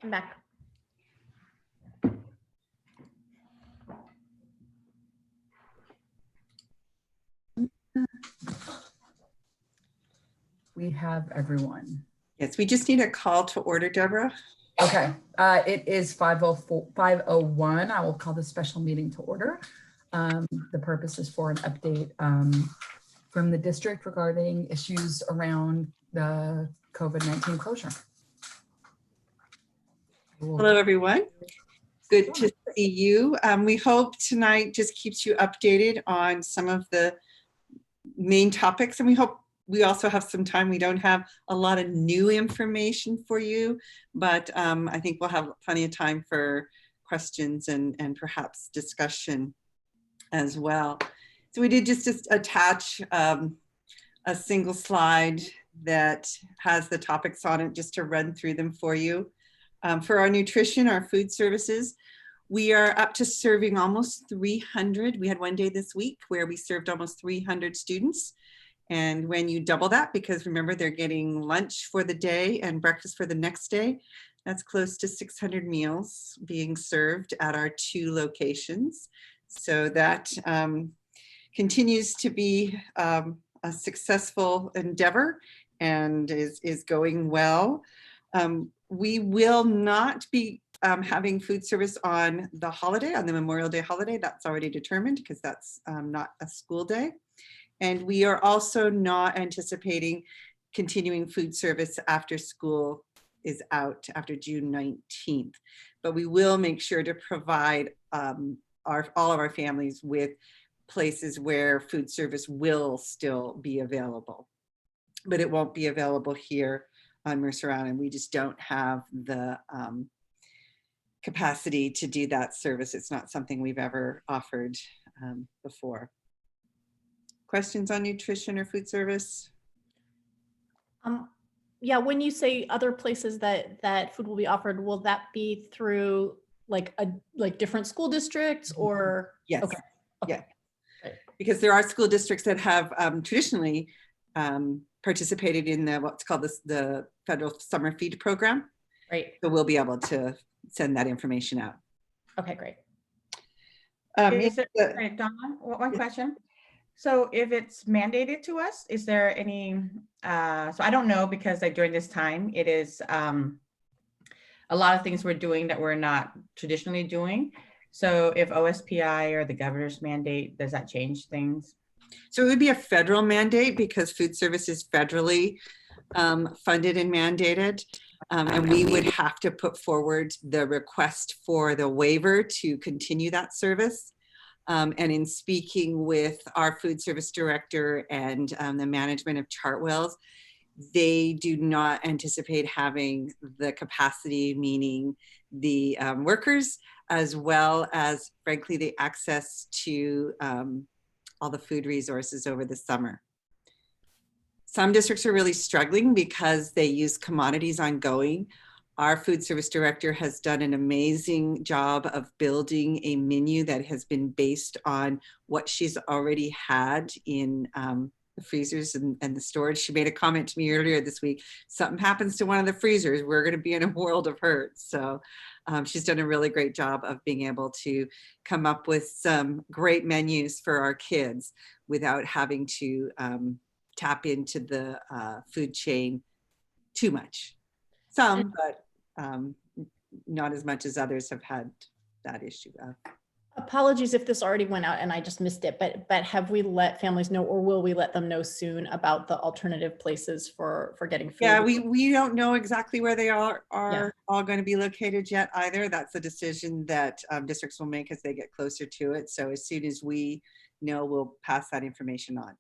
I'm back. We have everyone. Yes, we just need a call to order, Deborah. Okay, it is 5:01. I will call the special meeting to order. The purpose is for an update from the district regarding issues around the COVID-19 closure. Hello, everyone. Good to see you. We hope tonight just keeps you updated on some of the main topics, and we hope we also have some time. We don't have a lot of new information for you, but I think we'll have plenty of time for questions and perhaps discussion as well. So we did just attach a single slide that has the topics on it just to run through them for you. For our nutrition, our food services, we are up to serving almost 300. We had one day this week where we served almost 300 students. And when you double that, because remember they're getting lunch for the day and breakfast for the next day, that's close to 600 meals being served at our 2 locations. So that continues to be a successful endeavor and is going well. We will not be having food service on the holiday, on the Memorial Day holiday. That's already determined because that's not a school day. And we are also not anticipating continuing food service after school is out after June 19th. But we will make sure to provide all of our families with places where food service will still be available. But it won't be available here on Mercer Island. We just don't have the capacity to do that service. It's not something we've ever offered before. Questions on nutrition or food service? Yeah, when you say other places that food will be offered, will that be through like different school districts or? Yes. Okay. Yeah. Right. Because there are school districts that have traditionally participated in what's called the federal summer feed program. Right. So we'll be able to send that information out. Okay, great. Donna, one question. So if it's mandated to us, is there any, so I don't know because during this time, it is a lot of things we're doing that we're not traditionally doing. So if OSPI or the governor's mandate, does that change things? So it would be a federal mandate because food service is federally funded and mandated. And we would have to put forward the request for the waiver to continue that service. And in speaking with our food service director and the management of Chartwells, they do not anticipate having the capacity, meaning the workers, as well as, frankly, the access to all the food resources over the summer. Some districts are really struggling because they use commodities ongoing. Our food service director has done an amazing job of building a menu that has been based on what she's already had in the freezers and the storage. She made a comment to me earlier this week, something happens to one of the freezers, we're going to be in a world of hurt. So she's done a really great job of being able to come up with some great menus for our kids without having to tap into the food chain too much. Some, but not as much as others have had that issue of. Apologies if this already went out and I just missed it, but have we let families know, or will we let them know soon about the alternative places for getting food? Yeah, we don't know exactly where they are all going to be located yet either. That's a decision that districts will make as they get closer to it. So as soon as we know, we'll pass that information on.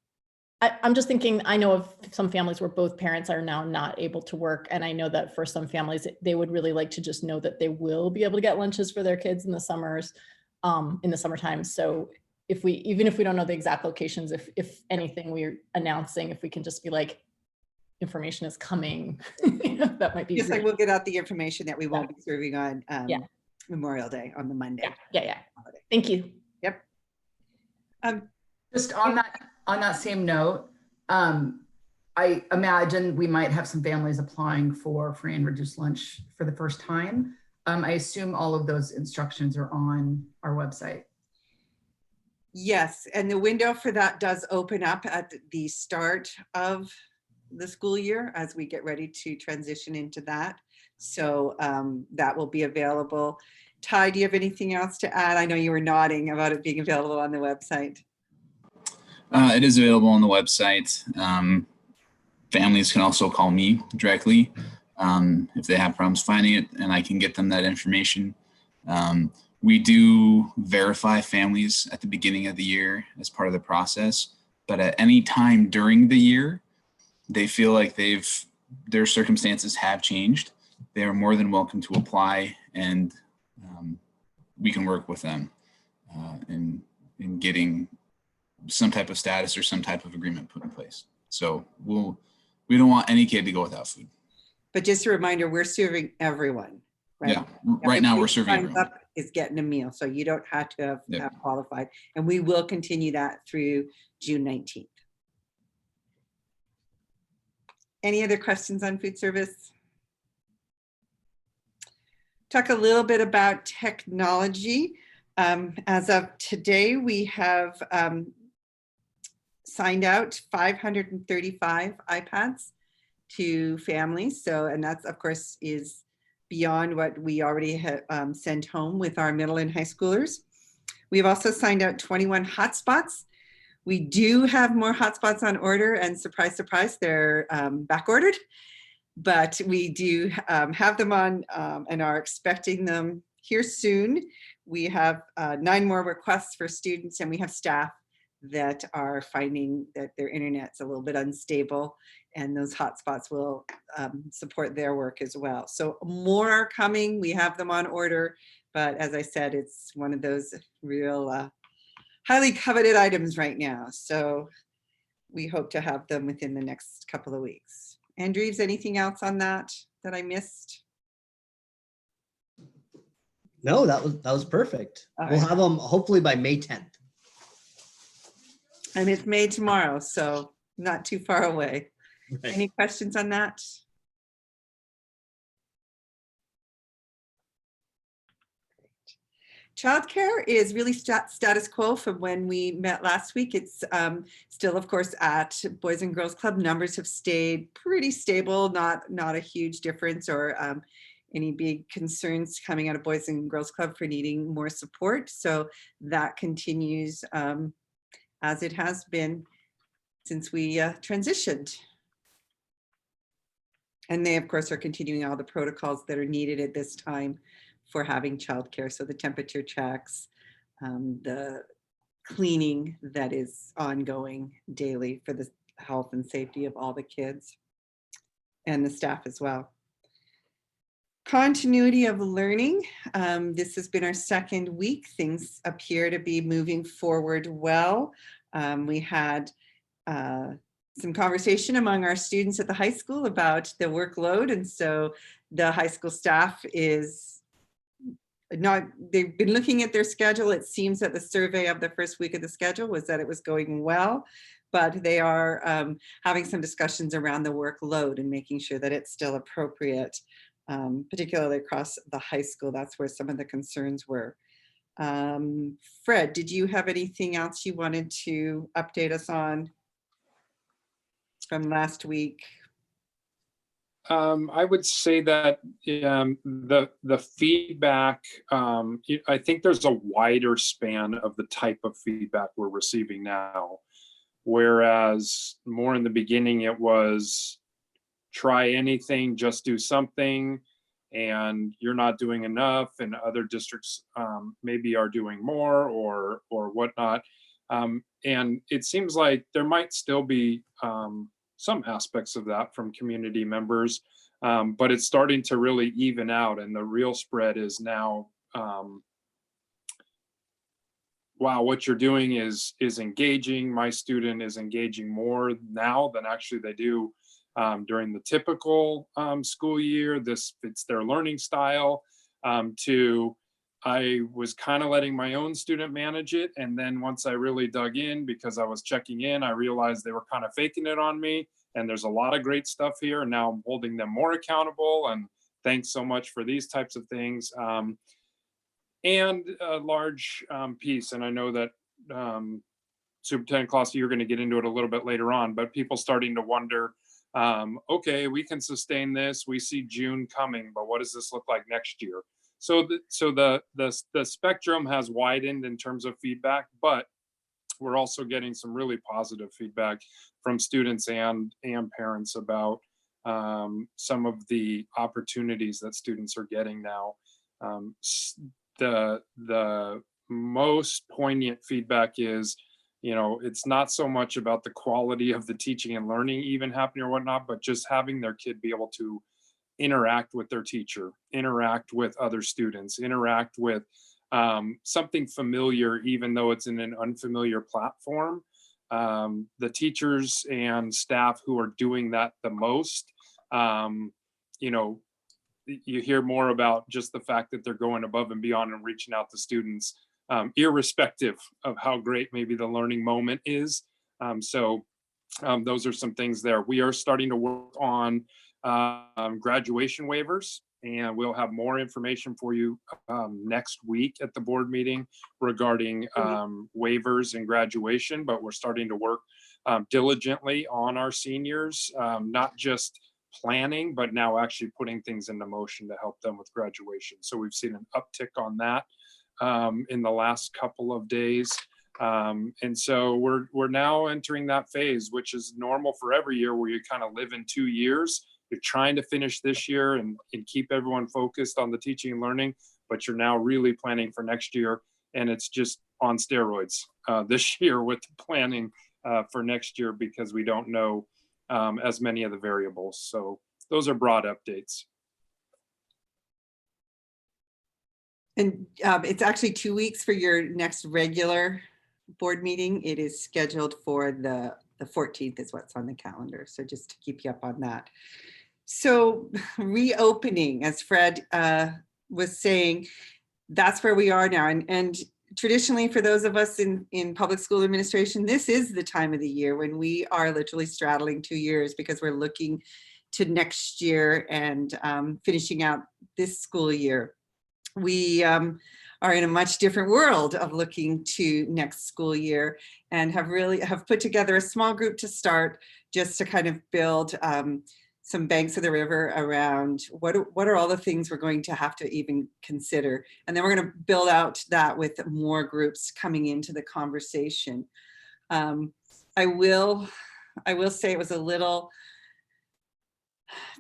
I'm just thinking, I know of some families where both parents are now not able to work. And I know that for some families, they would really like to just know that they will be able to get lunches for their kids in the summers, in the summertime. So even if we don't know the exact locations, if anything we're announcing, if we can just be like, information is coming, that might be just great. like we'll get out the information that we won't be serving on Memorial Day on the Monday. Yeah. Thank you. Yep. Just on that same note, I imagine we might have some families applying for free and reduced lunch for the first time. I assume all of those instructions are on our website. Yes, and the window for that does open up at the start of the school year as we get ready to transition into that. So that will be available. Ty, do you have anything else to add? I know you were nodding about it being available on the website. It is available on the website. Families can also call me directly if they have problems finding it, and I can get them that information. We do verify families at the beginning of the year as part of the process, but at any time during the year, they feel like their circumstances have changed. They are more than welcome to apply, and we can work with them in getting some type of status or some type of agreement put in place. So we don't want any kid to go without food. But just a reminder, we're serving everyone, right? Yeah, right now we're serving everyone. Up is getting a meal, so you don't have to have qualified. And we will continue that through June 19th. Any other questions on food service? Talk a little bit about technology. As of today, we have signed out 535 iPads to families. So, and that's of course is beyond what we already have sent home with our middle and high schoolers. We've also signed out 21 hotspots. We do have more hotspots on order, and surprise, surprise, they're back ordered, but we do have them on and are expecting them here soon. We have 9 more requests for students, and we have staff that are finding that their internet's a little bit unstable, and those hotspots will support their work as well. So more are coming. We have them on order, but as I said, it's one of those real highly coveted items right now. So we hope to have them within the next couple of weeks. Andrews, anything else on that I missed? No, that was perfect. We'll have them hopefully by May 10th. And it's May tomorrow, so not too far away. Right. Any questions on that? Childcare is really status quo from when we met last week. It's still, of course, at Boys and Girls Club. Numbers have stayed pretty stable, not a huge difference or any big concerns coming out of Boys and Girls Club for needing more support. So that continues as it has been since we transitioned. And they, of course, are continuing all the protocols that are needed at this time for having childcare. So the temperature checks, the cleaning that is ongoing daily for the health and safety of all the kids and the staff as well. Continuity of learning. This has been our second week. Things appear to be moving forward well. We had some conversation among our students at the high school about the workload. And so the high school staff is they've been looking at their schedule. It seems that the survey of the first week of the schedule was that it was going well, but they are having some discussions around the workload and making sure that it's still appropriate, particularly across the high school. That's where some of the concerns were. Fred, did you have anything else you wanted to update us on from last week? I would say that the feedback, I think there's a wider span of the type of feedback we're receiving now, whereas more in the beginning it was try anything, just do something, and you're not doing enough, and other districts maybe are doing more or whatnot. And it seems like there might still be some aspects of that from community members, but it's starting to really even out, and the real spread is now, wow, what you're doing is engaging. My student is engaging more now than actually they do during the typical school year. This fits their learning style, to I was kind of letting my own student manage it. And then once I really dug in, because I was checking in, I realized they were kind of faking it on me. And there's a lot of great stuff here. And now I'm holding them more accountable. And thanks so much for these types of things. And a large piece, and I know that Superintendent Kloski, you're going to get into it a little bit later on, but people starting to wonder, okay, we can sustain this. We see June coming, but what does this look like next year? So the spectrum has widened in terms of feedback, but we're also getting some really positive feedback from students and parents about some of the opportunities that students are getting now. The most poignant feedback is, it's not so much about the quality of the teaching and learning even happening or whatnot, but just having their kid be able to interact with their teacher, interact with other students, interact with something familiar, even though it's in an unfamiliar platform. The teachers and staff who are doing that the most, you hear more about just the fact that they're going above and beyond and reaching out to students, irrespective of how great maybe the learning moment is. Those are some things there. We are starting to work on graduation waivers, and we'll have more information for you next week at the board meeting regarding waivers and graduation, but we're starting to work diligently on our seniors, not just planning, but now actually putting things into motion to help them with graduation. So we've seen an uptick on that in the last couple of days. And so we're now entering that phase, which is normal for every year, where you kind of live in 2 years. You're trying to finish this year and keep everyone focused on the teaching and learning, but you're now really planning for next year. And it's just on steroids this year with the planning for next year, because we don't know as many of the variables. So those are broad updates. And it's actually 2 weeks for your next regular board meeting. It is scheduled for the 14th is what's on the calendar. So just to keep you up on that. So reopening, as Fred was saying, that's where we are now. And traditionally, for those of us in public school administration, this is the time of the year when we are literally straddling 2 years, because we're looking to next year and finishing out this school year. We are in a much different world of looking to next school year, and have put together a small group to start, just to kind of build some banks of the river around what are all the things we're going to have to even consider. And then we're going to build out that with more groups coming into the conversation. I will say it was a little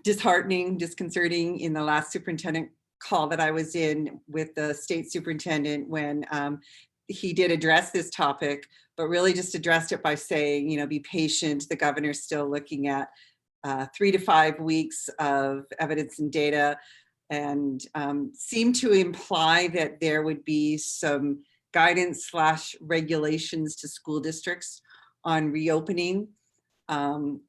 disheartening, disconcerting in the last superintendent call that I was in with the state superintendent, when he did address this topic, but really just addressed it by saying, be patient. The governor's still looking at 3 to 5 weeks of evidence and data, and seemed to imply that there would be some guidance / regulations to school districts on reopening. In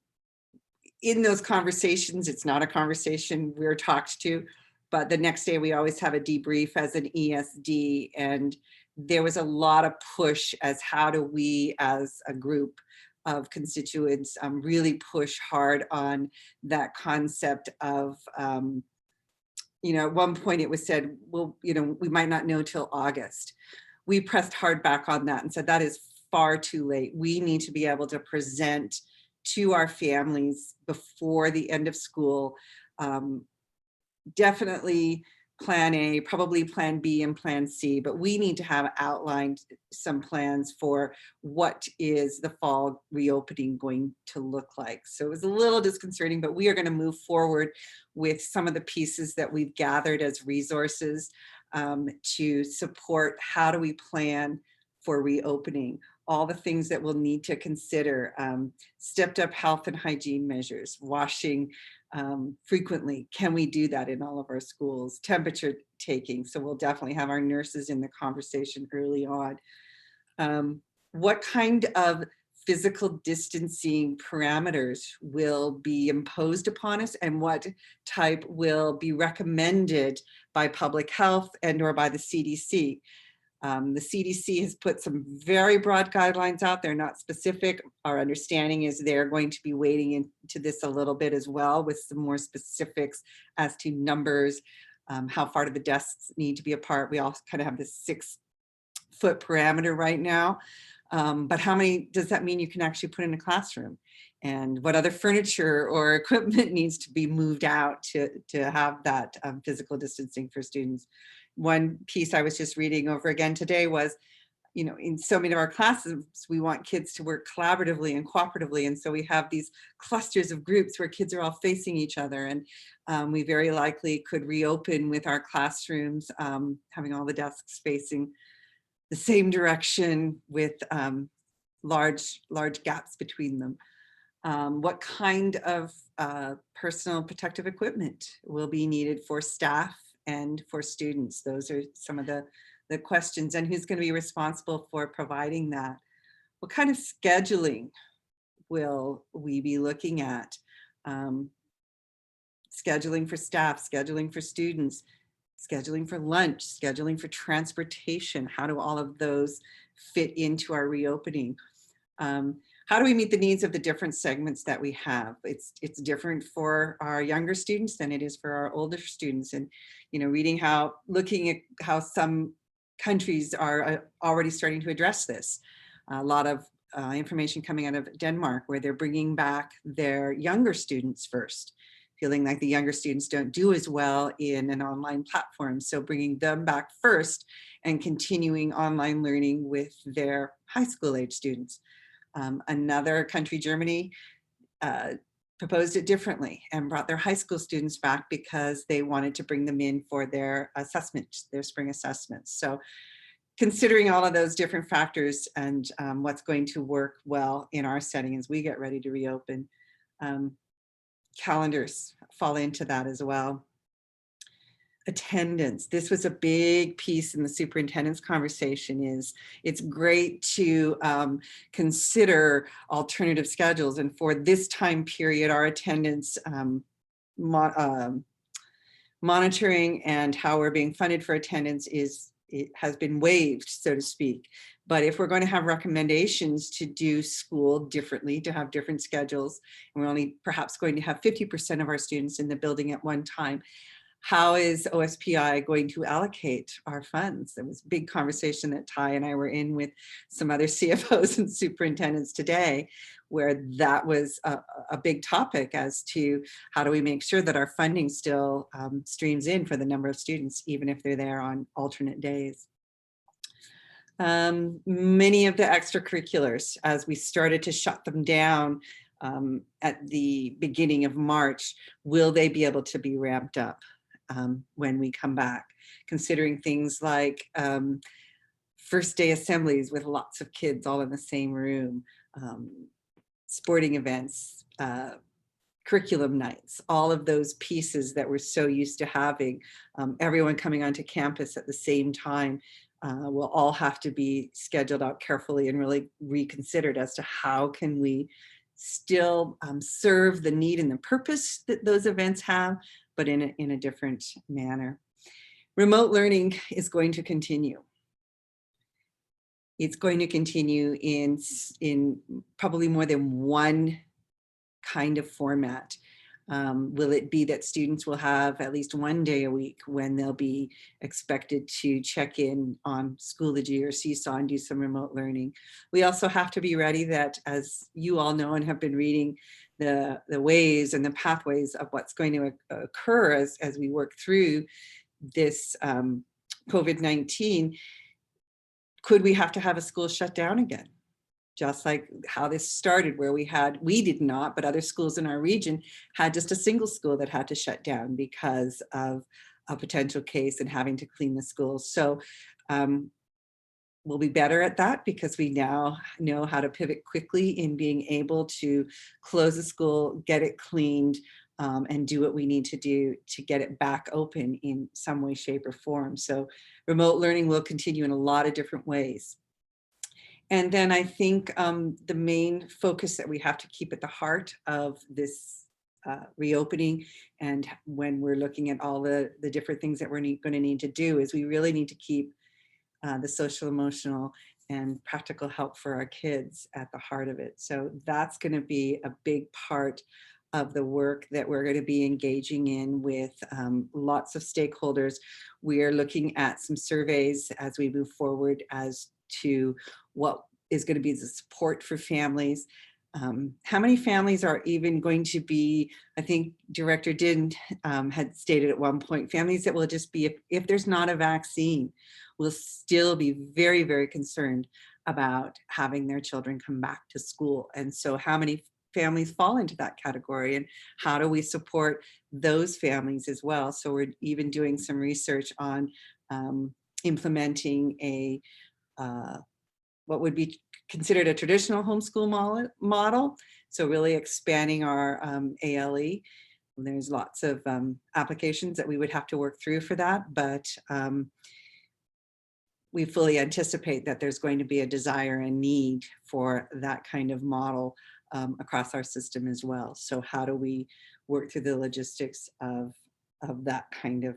those conversations, it's not a conversation we're talked to, but the next day we always have a debrief as an ESD, and there was a lot of push as how do we as a group of constituents really push hard on that concept of, at one point it was said, well, we might not know till August. We pressed hard back on that and said that is far too late. We need to be able to present to our families before the end of school. Definitely plan A, probably plan B and plan C, but we need to have outlined some plans for what is the fall reopening going to look like. So it was a little disconcerting, but we are going to move forward with some of the pieces that we've gathered as resources to support how do we plan for reopening. All the things that we'll need to consider, stepped up health and hygiene measures, washing frequently. Can we do that in all of our schools? Temperature taking. So we'll definitely have our nurses in the conversation early on. What kind of physical distancing parameters will be imposed upon us, and what type will be recommended by public health and or by the CDC. The CDC has put some very broad guidelines out. They're not specific. Our understanding is they're going to be wading into this a little bit as well with some more specifics as to numbers, how far do the desks need to be apart. We all kind of have this 6-foot parameter right now. But how many does that mean you can actually put in a classroom? And what other furniture or equipment needs to be moved out to have that physical distancing for students? One piece I was just reading over again today was, you know, in so many of our classes, we want kids to work collaboratively and cooperatively. And so we have these clusters of groups where kids are all facing each other. And we very likely could reopen with our classrooms, having all the desks facing the same direction with large gaps between them. What kind of personal protective equipment will be needed for staff and for students? Those are some of the questions. And who's going to be responsible for providing that? What kind of scheduling will we be looking at? Scheduling for staff, scheduling for students, scheduling for lunch, scheduling for transportation. How do all of those fit into our reopening? How do we meet the needs of the different segments that we have? It's different for our younger students than it is for our older students. And, you know, looking at how some countries are already starting to address this. A lot of information coming out of Denmark, where they're bringing back their younger students first, feeling like the younger students don't do as well in an online platform. So bringing them back first and continuing online learning with their high school age students. Another country, Germany, proposed it differently and brought their high school students back because they wanted to bring them in for their assessment, their spring assessments. So considering all of those different factors and what's going to work well in our setting as we get ready to reopen, calendars fall into that as well. Attendance. This was a big piece in the superintendent's conversation. Is it's great to consider alternative schedules, and for this time period, our attendance monitoring and how we're being funded for attendance has been waived, so to speak. But if we're going to have recommendations to do school differently, to have different schedules, and we're only perhaps going to have 50% of our students in the building at one time, how is OSPI going to allocate our funds? There was a big conversation that Ty and I were in with some other CFOs and superintendents today, where that was a big topic as to how do we make sure that our funding still streams in for the number of students, even if they're there on alternate days. Many of the extracurriculars, as we started to shut them down at the beginning of March, will they be able to be ramped up when we come back? Considering things like first day assemblies with lots of kids all in the same room, sporting events, curriculum nights, all of those pieces that we're so used to having, everyone coming onto campus at the same time, will all have to be scheduled out carefully and really reconsidered as to how can we still serve the need and the purpose that those events have, but in a different manner. Remote learning is going to continue. It's going to continue in probably more than one kind of format. Will it be that students will have at least one day a week when they'll be expected to check in on Schoology or Seesaw and do some remote learning? We also have to be ready that, as you all know and have been reading, the ways and the pathways of what's going to occur as we work through this COVID-19, could we have to have a school shut down again? Just like how this started, where we did not, but other schools in our region had just a single school that had to shut down because of a potential case and having to clean the schools. So we'll be better at that because we now know how to pivot quickly in being able to close the school, get it cleaned, and do what we need to do to get it back open in some way, shape, or form. So remote learning will continue in a lot of different ways. And then I think the main focus that we have to keep at the heart of this reopening, and when we're looking at all the different things that we're going to need to do, is we really need to keep the social, emotional, and practical help for our kids at the heart of it. So that's going to be a big part of the work that we're going to be engaging in with lots of stakeholders. We are looking at some surveys as we move forward as to what is going to be the support for families. How many families are even going to be, I think Director Din had stated at one point, families that will just be, if there's not a vaccine, will still be very, very concerned about having their children come back to school. And so how many families fall into that category, and how do we support those families as well? So we're even doing some research on implementing a what would be considered a traditional homeschool model. So really expanding our ALE. There's lots of applications that we would have to work through for that, but we fully anticipate that there's going to be a desire and need for that kind of model across our system as well. So how do we work through the logistics of that kind of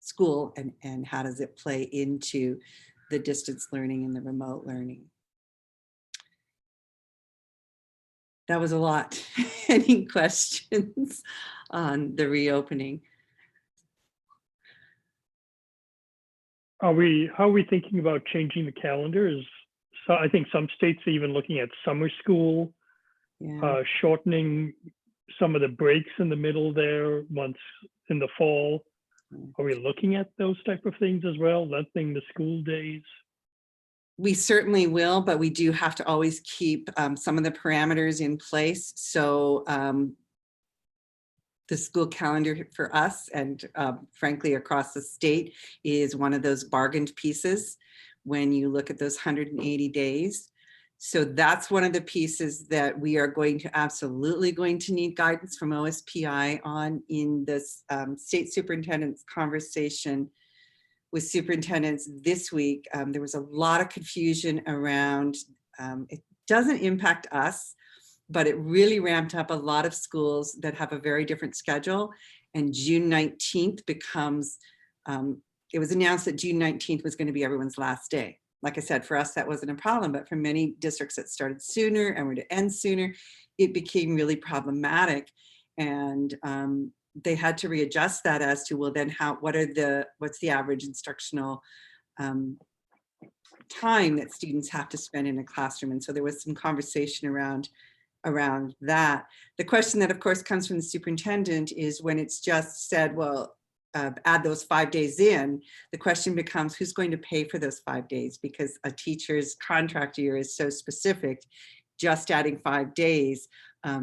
school, and how does it play into the distance learning and the remote learning? That was a lot. Any questions on the reopening? How are we thinking about changing the calendars? So I think some states are even looking at summer school, Yeah. shortening some of the breaks in the middle there once in the fall. Are we looking at those type of things as well, lengthening the school days? We certainly will, but we do have to always keep some of the parameters in place. So the school calendar for us, and frankly across the state, is one of those bargained pieces when you look at those 180 days. So that's one of the pieces that we are going to absolutely going to need guidance from OSPI on in this state superintendent's conversation with superintendents this week. There was a lot of confusion around, it doesn't impact us, but it really ramped up a lot of schools that have a very different schedule. And June 19th becomes, it was announced that June 19th was going to be everyone's last day. Like I said, for us, that wasn't a problem, but for many districts that started sooner and were to end sooner, it became really problematic. And they had to readjust that as to, well, then what's the average instructional time that students have to spend in a classroom? And so there was some conversation around that. The question that of course comes from the superintendent is, when it's just said, well, add those 5 days in, the question becomes, who's going to pay for those 5 days? Because a teacher's contract year is so specific. Just adding 5 days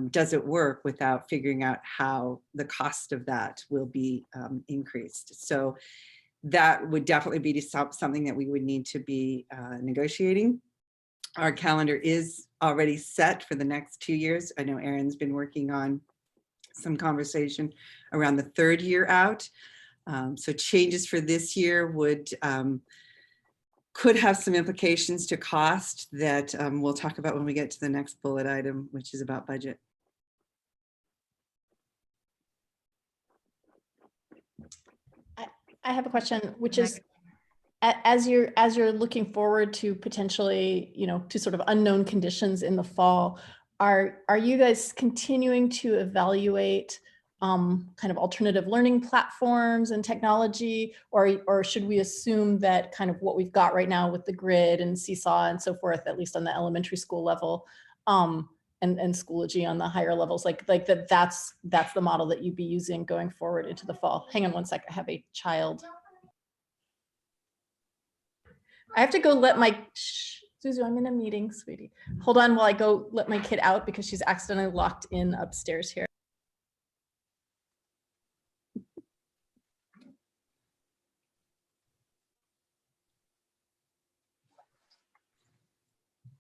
doesn't work without figuring out how the cost of that will be increased. So that would definitely be something that we would need to be negotiating. Our calendar is already set for the next 2 years. I know Erin's been working on some conversation around the 3rd year out. So changes for this year could have some implications to cost that we'll talk about when we get to the next bullet item, which is about budget. I have a question, which is, as you're looking forward to potentially, to sort of unknown conditions in the fall, are you guys continuing to evaluate kind of alternative learning platforms and technology, or should we assume that kind of what we've got right now with the grid and Seesaw and so forth, at least on the elementary school level, and Schoology on the higher levels, like that's the model that you'd be using going forward into the fall? Hang on one sec, I have a child. I have to go let my, Suzu, I'm in a meeting, sweetie. Hold on while I go let my kid out because she's accidentally locked in upstairs here.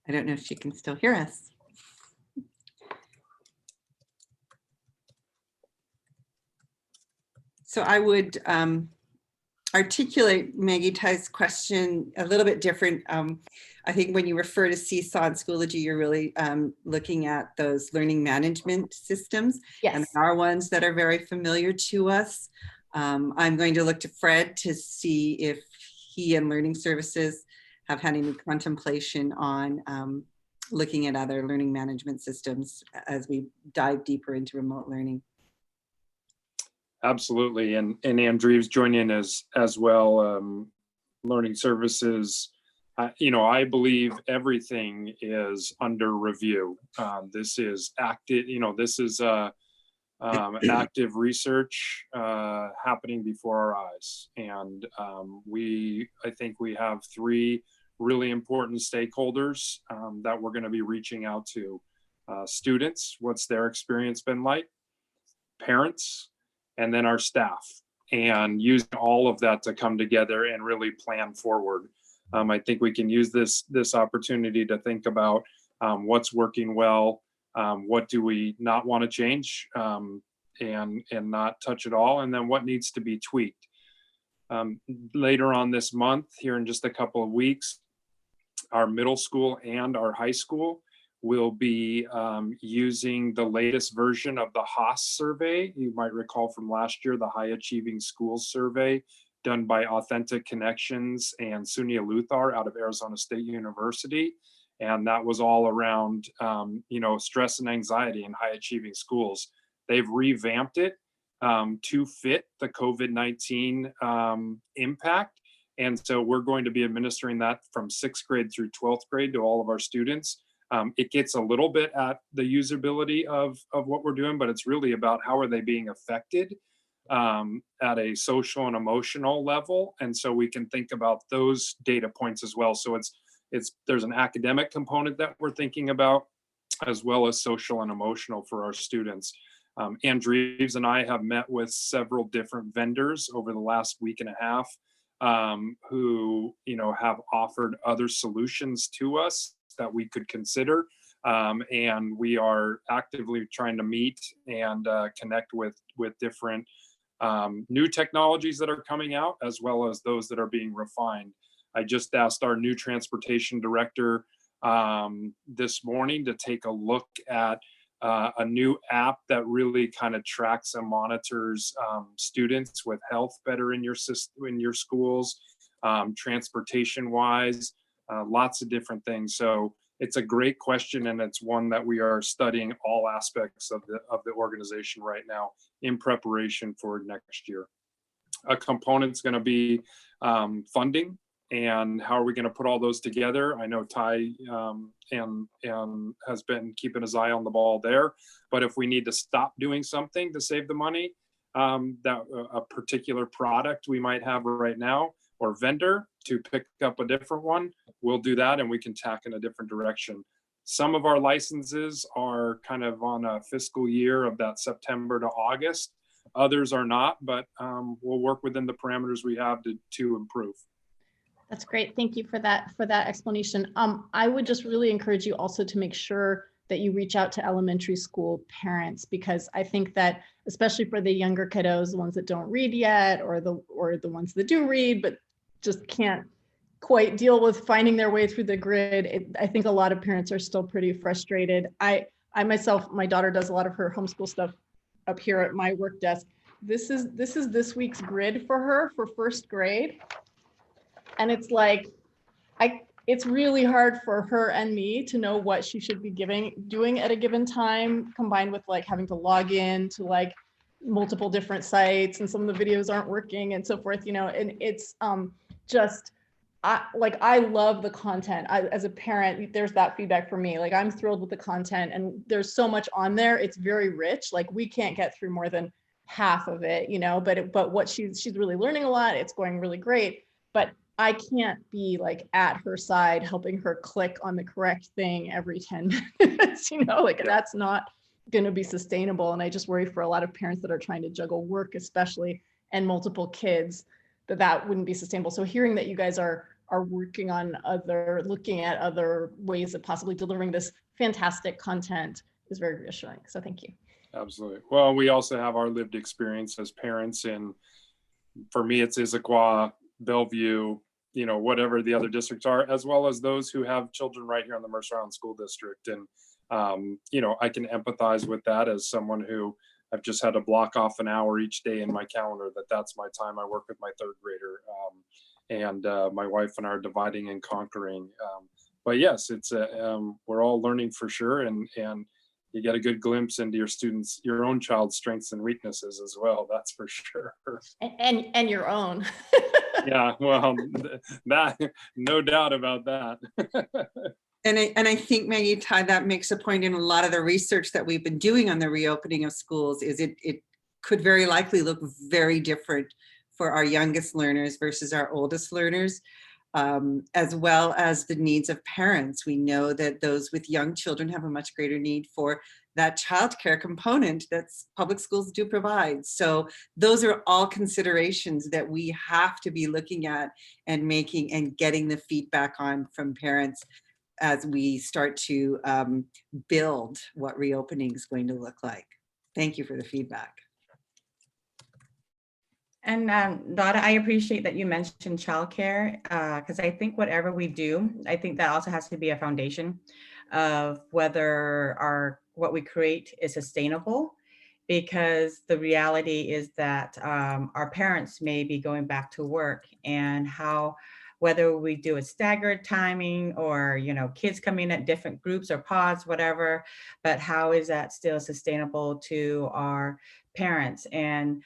I don't know if she can still hear us. So I would articulate Maggie Ty's question a little bit different. I think when you refer to Seesaw and Schoology, you're really looking at those learning management systems. And Yes. there are ones that are very familiar to us. I'm going to look to Fred to see if he and Learning Services have had any contemplation on looking at other learning management systems as we dive deeper into remote learning. Absolutely. And Andreeves join in as well. Learning Services, I believe everything is under review. This is active, this is active research happening before our eyes. And I think we have 3 really important stakeholders that we're going to be reaching out to. Students, what's their experience been like? Parents, and then our staff, and using all of that to come together and really plan forward. I think we can use this opportunity to think about what's working well, what do we not want to change and not touch at all, and then what needs to be tweaked. Later on this month, here in just a couple of weeks, our middle school and our high school will be using the latest version of the Haas survey. You might recall from last year, the High Achieving Schools survey done by Authentic Connections and Sunia Luthar out of Arizona State University. And that was all around, stress and anxiety in high achieving schools. They've revamped it to fit the COVID-19 impact. And so we're going to be administering that from 6th grade through 12th grade to all of our students. It gets a little bit at the usability of what we're doing, but it's really about how are they being affected at a social and emotional level. And so we can think about those data points as well. So there's an academic component that we're thinking about, as well as social and emotional for our students. Andreeves and I have met with several different vendors over the last week and a half who have offered other solutions to us that we could consider, and we are actively trying to meet and connect with different new technologies that are coming out, as well as those that are being refined. I just asked our new transportation director this morning to take a look at a new app that really kind of tracks and monitors students with health better in your system, in your schools, transportation wise, lots of different things. So it's a great question, and it's one that we are studying all aspects of the organization right now in preparation for next year. A component's going to be funding, and how are we going to put all those together? I know Ty and has been keeping his eye on the ball there, but if we need to stop doing something to save the money, that a particular product we might have right now or vendor to pick up a different one, we'll do that, and we can tack in a different direction. Some of our licenses are kind of on a fiscal year of that September to August. Others are not, but we'll work within the parameters we have to improve. That's great. Thank you for that explanation. I would just really encourage you also to make sure that you reach out to elementary school parents, because I think that especially for the younger kiddos, the ones that don't read yet, or the ones that do read but just can't quite deal with finding their way through the grid, I think a lot of parents are still pretty frustrated. I myself, my daughter does a lot of her homeschool stuff up here at my work desk. This is this week's grid for her for 1st grade. And it's like, it's really hard for her and me to know what she should be doing at a given time, combined with like having to log in to like multiple different sites, and some of the videos aren't working and so forth, and it's just, I love the content. As a parent, there's that feedback for me. Like, I'm thrilled with the content, and there's so much on there. It's very rich. Like, we can't get through more than half of it, but what she's really learning a lot. It's going really great, but I can't be like at her side helping her click on the correct thing every 10 minutes, that's not going to be sustainable. And I just worry for a lot of parents that are trying to juggle work, especially, and multiple kids, that wouldn't be sustainable. So hearing that you guys are working on looking at other ways of possibly delivering this fantastic content is very reassuring. So thank you. Absolutely. Well, we also have our lived experience as parents in For me, it's Issaquah, Bellevue, you know, whatever the other districts are, as well as those who have children right here in the Mercer Island School District. And, you know, I can empathize with that as someone who I've just had to block off an hour each day in my calendar that's my time. I work with my third grader, and my wife and I are dividing and conquering. But yes, it's we're all learning for sure, and you get a good glimpse into your own child's strengths and weaknesses as well. That's for sure. And your own. Yeah, well, that no doubt about that. And I think, Maggie, Ty, that makes a point in a lot of the research that we've been doing on the reopening of schools is it could very likely look very different for our youngest learners versus our oldest learners, as well as the needs of parents. We know that those with young children have a much greater need for that childcare component that public schools do provide. So those are all considerations that we have to be looking at and making and getting the feedback on from parents as we start to build what reopening is going to look like. Thank you for the feedback. And Donna, I appreciate that you mentioned childcare, because I think whatever we do, I think that also has to be a foundation of whether what we create is sustainable, because the reality is that our parents may be going back to work, and whether we do a staggered timing or, you know, kids coming at different groups or pods, whatever, but how is that still sustainable to our parents? And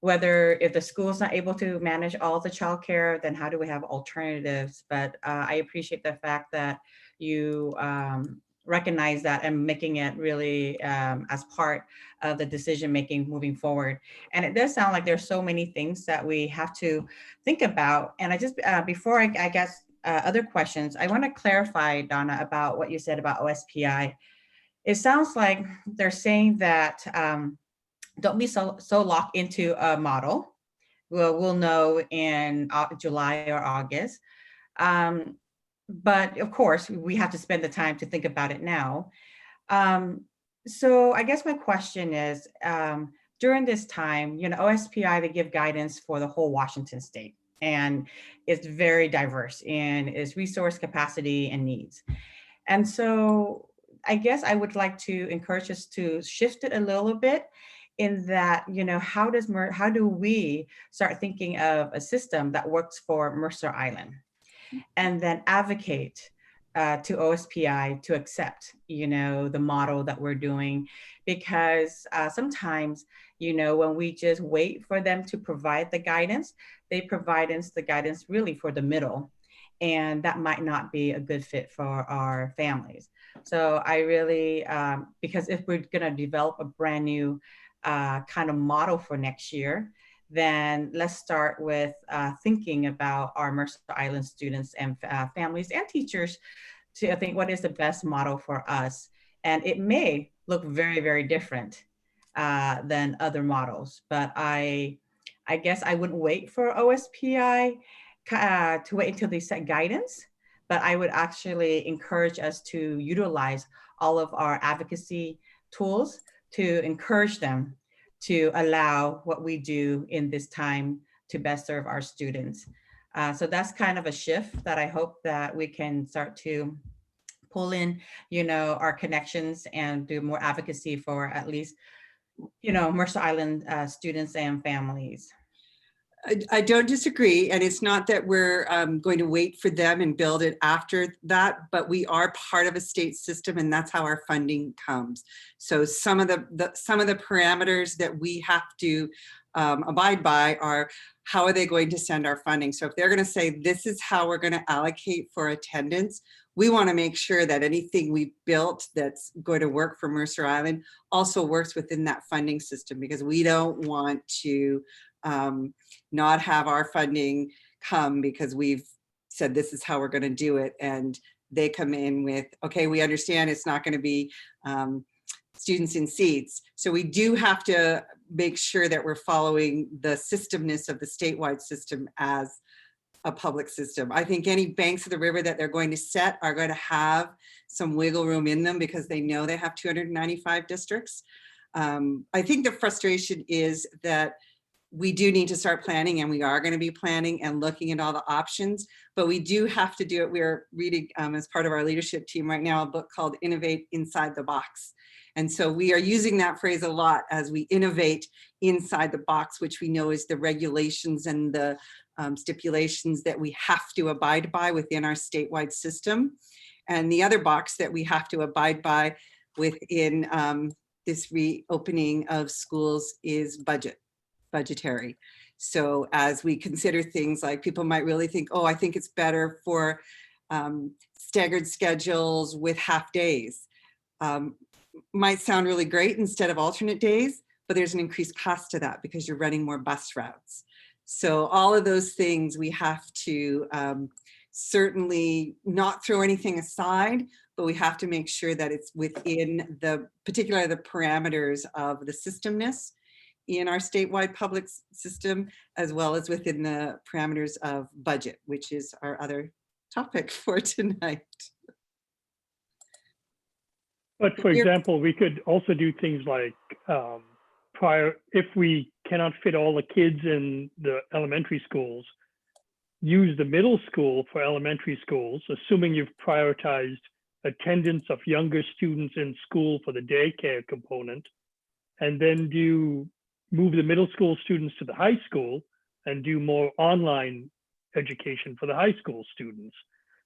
whether if the school's not able to manage all the childcare, then how do we have alternatives? But I appreciate the fact that you recognize that and making it really as part of the decision making moving forward. And it does sound like there's so many things that we have to think about. And I just before I guess other questions, I want to clarify, Donna, about what you said about OSPI. It sounds like they're saying that don't be so locked into a model. We'll know in July or August. But of course, we have to spend the time to think about it now. So I guess my question is, during this time, you know, OSPI, they give guidance for the whole Washington state, and it's very diverse in its resource capacity and needs. And so I guess I would like to encourage us to shift it a little bit, in that, you know, how do we start thinking of a system that works for Mercer Island, and then advocate to OSPI to accept, you know, the model that we're doing, because sometimes, you know, when we just wait for them to provide the guidance, they provide us the guidance really for the middle, and that might not be a good fit for our families. So I really, because if we're gonna develop a brand new kind of model for next year, then let's start with thinking about our Mercer Island students and families and teachers to think what is the best model for us. And it may look very, very different than other models, but I guess I wouldn't wait for OSPI to wait until they set guidance, but I would actually encourage us to utilize all of our advocacy tools to encourage them to allow what we do in this time to best serve our students. So that's kind of a shift that I hope that we can start to pull in, you know, our connections and do more advocacy for at least, you know, Mercer Island students and families. I don't disagree. And it's not that we're going to wait for them and build it after that, but we are part of a state system, and that's how our funding comes. So some of the parameters that we have to abide by are, how are they going to send our funding? So if they're going to say, this is how we're going to allocate for attendance, we want to make sure that anything we built that's going to work for Mercer Island also works within that funding system, because we don't want to not have our funding come because we've said this is how we're going to do it, and they come in with, okay, we understand it's not going to be students in seats. So we do have to make sure that we're following the systemness of the statewide system as a public system. I think any banks of the river that they're going to set are going to have some wiggle room in them, because they know they have 295 districts. I think the frustration is that we do need to start planning, and we are going to be planning and looking at all the options, but we do have to do it. We're reading as part of our leadership team right now, a book called Innovate Inside the Box. And so we are using that phrase a lot as we innovate inside the box, which we know is the regulations and the stipulations that we have to abide by within our statewide system. And the other box that we have to abide by within this reopening of schools is budgetary. So as we consider things like, people might really think, oh, I think it's better for staggered schedules with half days. Might sound really great instead of alternate days, but there's an increased cost to that because you're running more bus routes. So all of those things we have to certainly not throw anything aside, but we have to make sure that it's within particularly the parameters of the systemness in our statewide public system, as well as within the parameters of budget, which is our other topic for tonight. But for example, we could also do things like if we cannot fit all the kids in the elementary schools, use the middle school for elementary schools, assuming you've prioritized attendance of younger students in school for the daycare component, and then move the middle school students to the high school and do more online education for the high school students.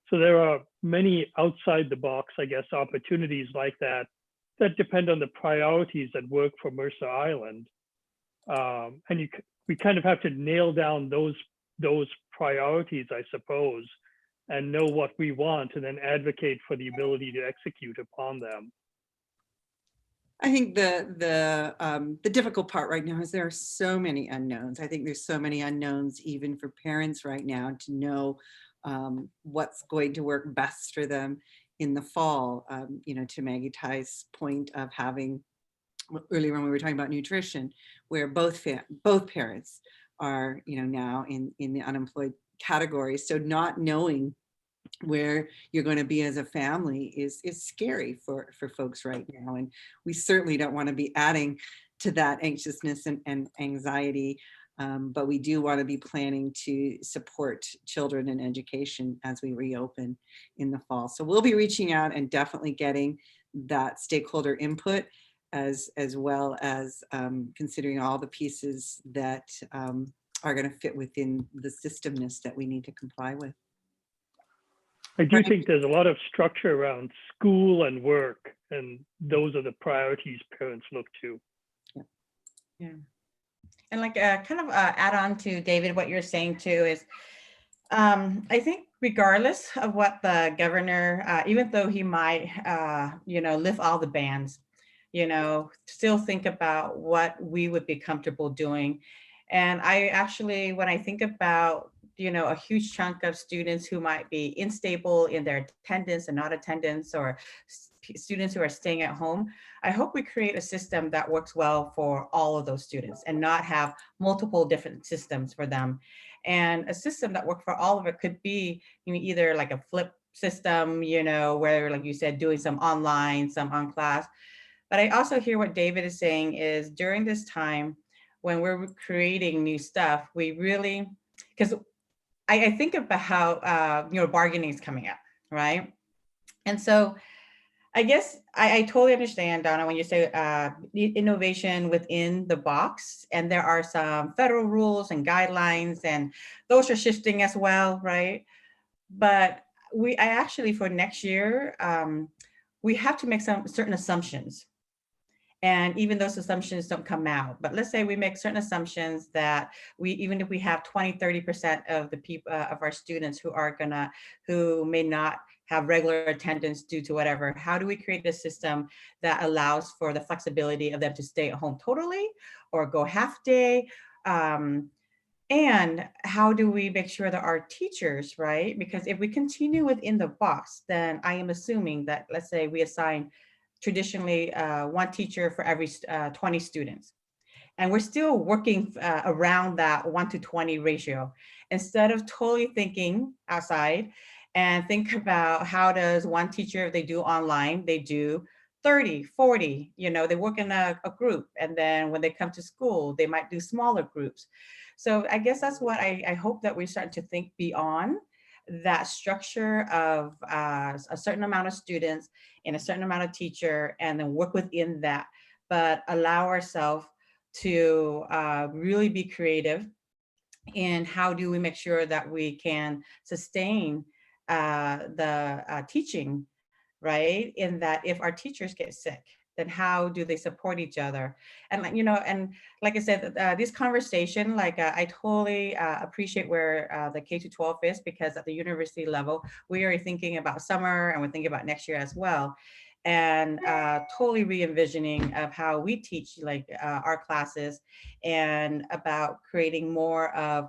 So there are many outside the box, I guess, opportunities like that depend on the priorities that work for Mercer Island. And we kind of have to nail down those priorities, I suppose, and know what we want, and then advocate for the ability to execute upon them. I think the difficult part right now is there are so many unknowns. I think there's so many unknowns even for parents right now to know what's going to work best for them in the fall. You know, to Maggie Ty's point of having earlier when we were talking about nutrition, where both parents are, you know, now in the unemployed category. So not knowing where you're going to be as a family is scary for folks right now. And we certainly don't want to be adding to that anxiousness and anxiety. But we do want to be planning to support children in education as we reopen in the fall. So we'll be reaching out and definitely getting that stakeholder input, as well as considering all the pieces that are going to fit within the systemness that we need to comply with. I do think there's a lot of structure around school and work, and those are the priorities parents look to. Yeah. And like kind of add on to David, what you're saying too is, I think regardless of what the governor, even though he might, you know, lift all the bans, you know, still think about what we would be comfortable doing. And I actually, when I think about, you know, a huge chunk of students who might be unstable in their attendance and not attendance, or students who are staying at home, I hope we create a system that works well for all of those students and not have multiple different systems for them. And a system that works for all of it could be, you know, either like a flip system, you know, where, like you said, doing some online, some on class. But I also hear what David is saying is during this time when we're creating new stuff, we really, because I think about how, you know, bargaining is coming up, right? And so I guess I totally understand, Donna, when you say innovation within the box, and there are some federal rules and guidelines, and those are shifting as well, right? But I actually, for next year, we have to make some certain assumptions. And even those assumptions don't come out, but let's say we make certain assumptions that even if we have 20-30% of the people of our students who may not have regular attendance due to whatever, how do we create a system that allows for the flexibility of them to stay at home totally or go half day? And how do we make sure that our teachers, right? Because if we continue within the box, then I am assuming that, let's say we assign traditionally one teacher for every 20 students. And we're still working around that 1-to-20 ratio. Instead of totally thinking outside and think about how does one teacher, if they do online, they do 30, 40, they work in a group. And then when they come to school, they might do smaller groups. So I guess that's what I hope that we start to think beyond that structure of a certain amount of students and a certain amount of teacher, and then work within that, but allow ourselves to really be creative in how do we make sure that we can sustain the teaching, right? In that if our teachers get sick, then how do they support each other? And and like I said, this conversation, I totally appreciate where the K-12 is, because at the university level, we are thinking about summer and we're thinking about next year as well. And totally re-envisioning of how we teach our classes, and about creating more of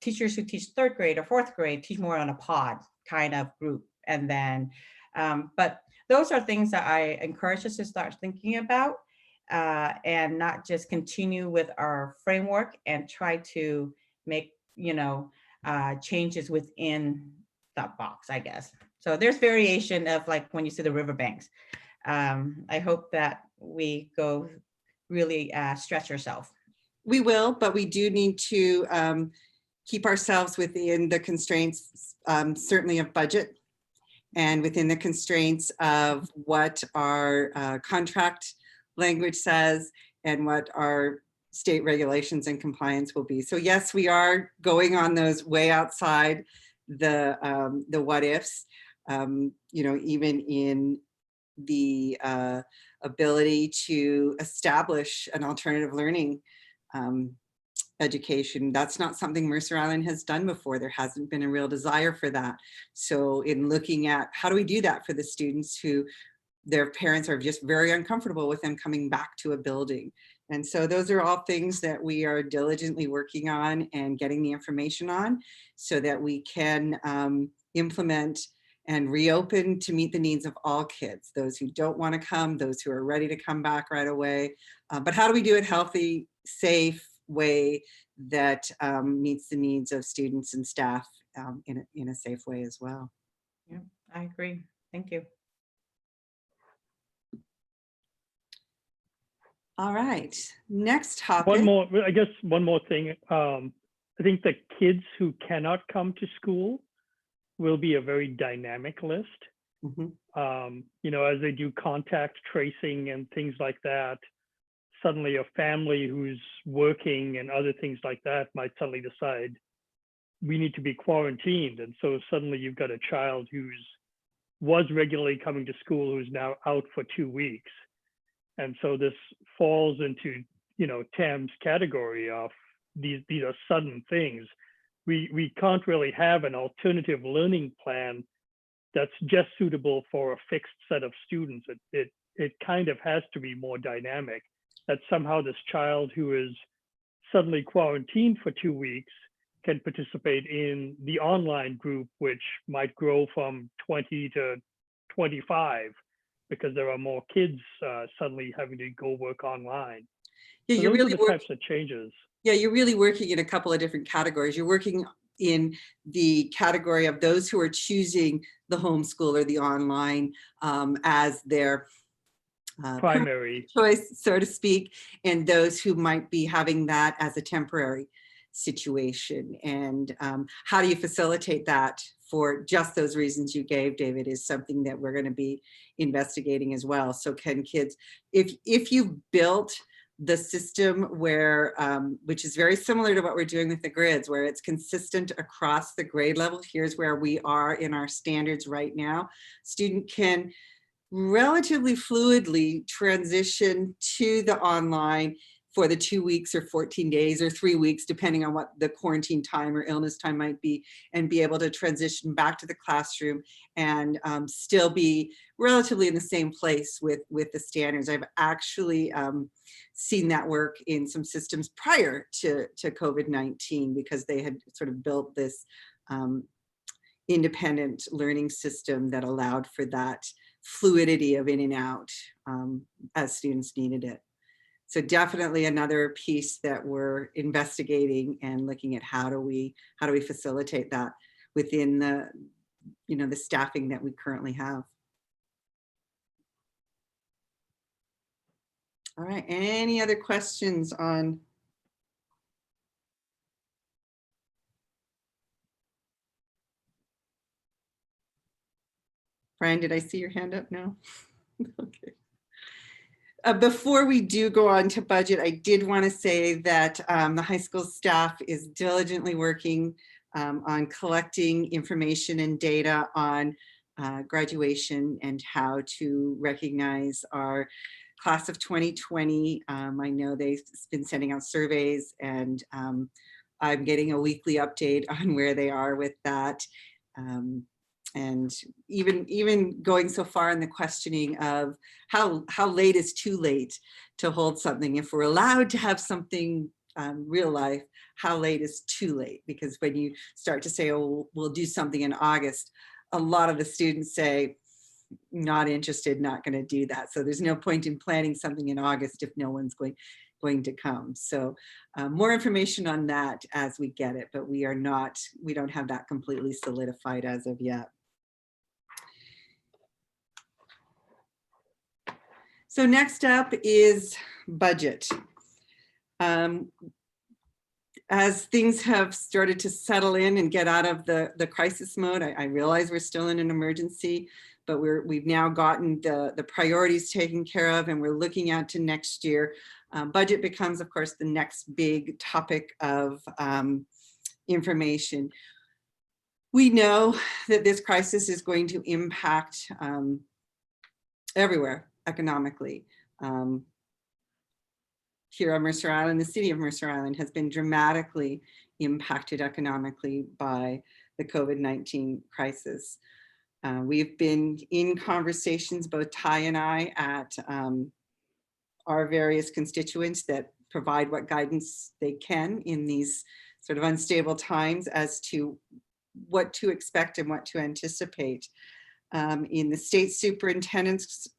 teachers who teach third grade or fourth grade teach more on a pod kind of group. And then, but those are things that I encourage us to start thinking about, and not just continue with our framework and try to make, changes within that box, I guess. So there's variation of when you see the riverbanks. I hope that we go really stretch ourselves. We will, but we do need to keep ourselves within the constraints, certainly of budget, and within the constraints of what our contract language says and what our state regulations and compliance will be. So yes, we are going on those way outside the what ifs, even in the ability to establish an alternative learning education. That's not something Mercer Island has done before. There hasn't been a real desire for that. So in looking at how do we do that for the students who their parents are just very uncomfortable with them coming back to a building. And so those are all things that we are diligently working on and getting the information on, so that we can implement and reopen to meet the needs of all kids, those who don't want to come, those who are ready to come back right away. But how do we do it healthy, safe way that meets the needs of students and staff in a safe way as well? Yeah, I agree. Thank you. All right, next topic. One more thing. I think the kids who cannot come to school will be a very dynamic list. As they do contact tracing and things like that, suddenly a family who's working and other things like that might suddenly decide we need to be quarantined. And so suddenly you've got a child was regularly coming to school who's now out for 2 weeks. And so this falls into, Tam's category of these are sudden things. We can't really have an alternative learning plan that's just suitable for a fixed set of students. It kind of has to be more dynamic, that somehow this child who is suddenly quarantined for 2 weeks can participate in the online group, which might grow from 20 to 25 because there are more kids suddenly having to go work online. Yeah, so you're those really are the types of changes. Yeah, you're really working in a couple of different categories. You're working in the category of those who are choosing the homeschool or the online as their primary choice, so to speak, and those who might be having that as a temporary situation. And how do you facilitate that for just those reasons you gave, David, is something that we're going to be investigating as well. So can kids, if you've built the system where, which is very similar to what we're doing with the grids, where it's consistent across the grade level, here's where we are in our standards right now, student can relatively fluidly transition to the online for the 2 weeks or 14 days or 3 weeks, depending on what the quarantine time or illness time might be, and be able to transition back to the classroom and still be relatively in the same place with the standards. I've actually seen that work in some systems prior to COVID-19 because they had sort of built this independent learning system that allowed for that fluidity of in and out as students needed it. So definitely another piece that we're investigating and looking at how do we facilitate that within the the staffing that we currently have. All right, any other questions on? Brian, did I see your hand up now? Okay. Before we do go on to budget, I did want to say that the high school staff is diligently working on collecting information and data on graduation and how to recognize our class of 2020. I know they've been sending out surveys, and I'm getting a weekly update on where they are with that. And even going so far in the questioning of how late is too late to hold something. If we're allowed to have something real life, how late is too late? Because when you start to say, oh, we'll do something in August, a lot of the students say, not interested, not going to do that. So there's no point in planning something in August if no one's going to come. So more information on that as we get it, but we don't have that completely solidified as of yet. So next up is budget. As things have started to settle in and get out of the crisis mode, I realize we're still in an emergency, but we've now gotten the priorities taken care of, and we're looking out to next year. Budget becomes, of course, the next big topic of information. We know that this crisis is going to impact everywhere economically. Here on Mercer Island, the city of Mercer Island has been dramatically impacted economically by the COVID-19 crisis. We've been in conversations, both Ty and I, at our various constituents that provide what guidance they can in these sort of unstable times as to what to expect and what to anticipate. In the state superintendent's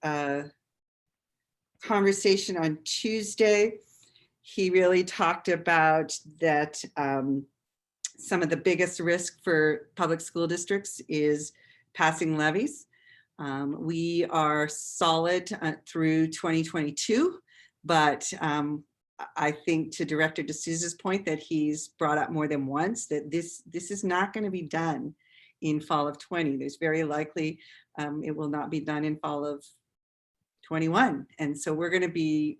conversation on Tuesday, he really talked about that some of the biggest risk for public school districts is passing levies. We are solid through 2022, but I think to Director D'Souza's point that he's brought up more than once, that this is not going to be done in fall of 20. There's very likely it will not be done in fall of 21. And so we're going to be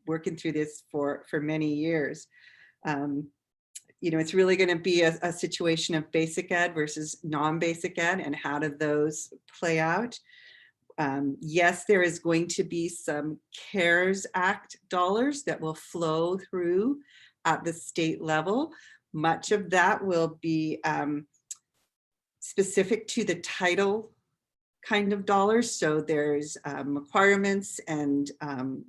working through this for many years. You know, it's really going to be a situation of basic ed versus non-basic ed, and how do those play out? Yes, there is going to be some CARES Act dollars that will flow through at the state level. Much of that will be specific to the title kind of dollars. So there's requirements and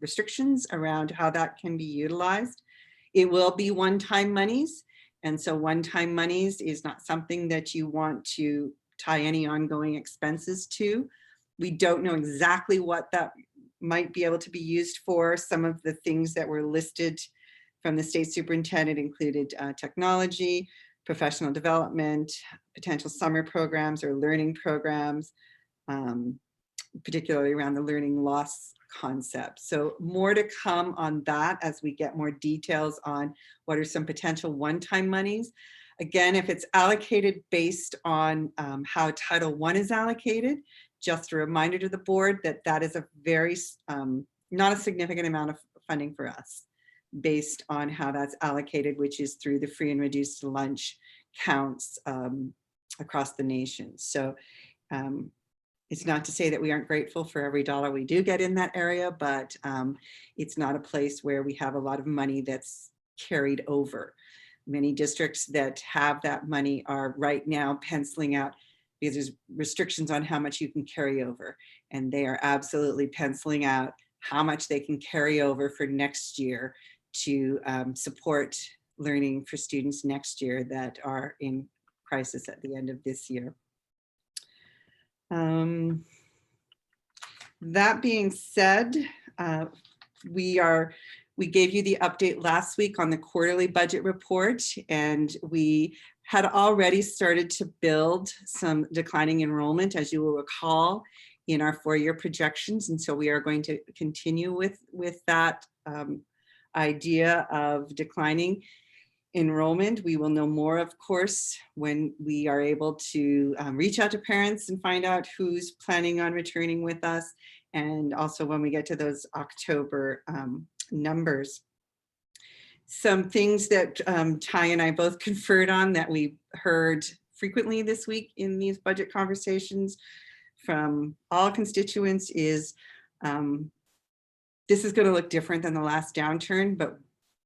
restrictions around how that can be utilized. It will be one-time monies. And so one-time monies is not something that you want to tie any ongoing expenses to. We don't know exactly what that might be able to be used for. Some of the things that were listed from the state superintendent included technology, professional development, potential summer programs or learning programs, particularly around the learning loss concept. So more to come on that as we get more details on what are some potential one-time monies. Again, if it's allocated based on how Title I is allocated, just a reminder to the board that that is a very, not a significant amount of funding for us based on how that's allocated, which is through the free and reduced lunch counts across the nation. So it's not to say that we aren't grateful for every dollar we do get in that area, but it's not a place where we have a lot of money that's carried over. Many districts that have that money are right now penciling out, because there's restrictions on how much you can carry over. And they are absolutely penciling out how much they can carry over for next year to support learning for students next year that are in crisis at the end of this year. That being said, we gave you the update last week on the quarterly budget report, and we had already started to build some declining enrollment, as you will recall. in our 4-year projections. And so we are going to continue with that idea of declining enrollment. We will know more, of course, when we are able to reach out to parents and find out who's planning on returning with us. And also when we get to those October numbers. Some things that Ty and I both conferred on that we heard frequently this week in these budget conversations from all constituents is this is going to look different than the last downturn, but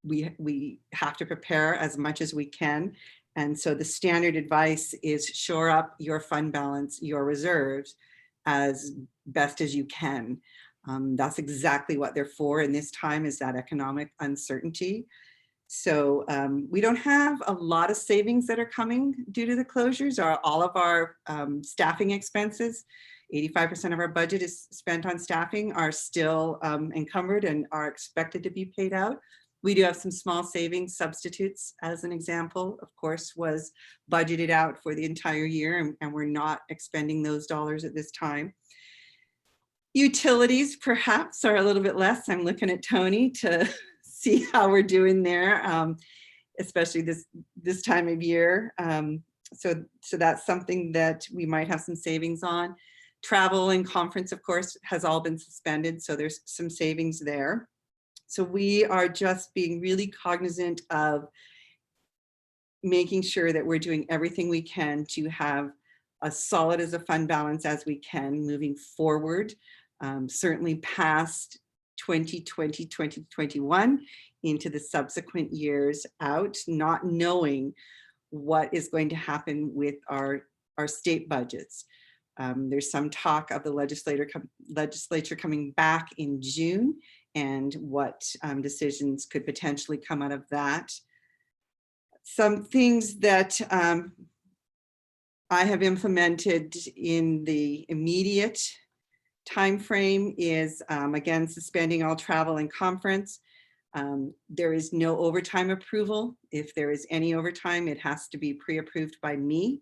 we have to prepare as much as we can. And so the standard advice is shore up your fund balance, your reserves as best as you can. That's exactly what they're for in this time, is that economic uncertainty. So we don't have a lot of savings that are coming due to the closures. All of our staffing expenses, 85% of our budget is spent on staffing, are still encumbered and are expected to be paid out. We do have some small savings. Substitutes, as an example, of course, was budgeted out for the entire year, and we're not expending those dollars at this time. Utilities perhaps are a little bit less. I'm looking at Tony to see how we're doing there, especially this time of year. So that's something that we might have some savings on. Travel and conference, of course, has all been suspended, so there's some savings there. So we are just being really cognizant of making sure that we're doing everything we can to have as solid as a fund balance as we can moving forward, certainly past 2020, 2021 into the subsequent years out, not knowing what is going to happen with our state budgets. There's some talk of the legislature coming back in June and what decisions could potentially come out of that. Some things that I have implemented in the immediate time frame is, again, suspending all travel and conference. There is no overtime approval. If there is any overtime, it has to be pre-approved by me.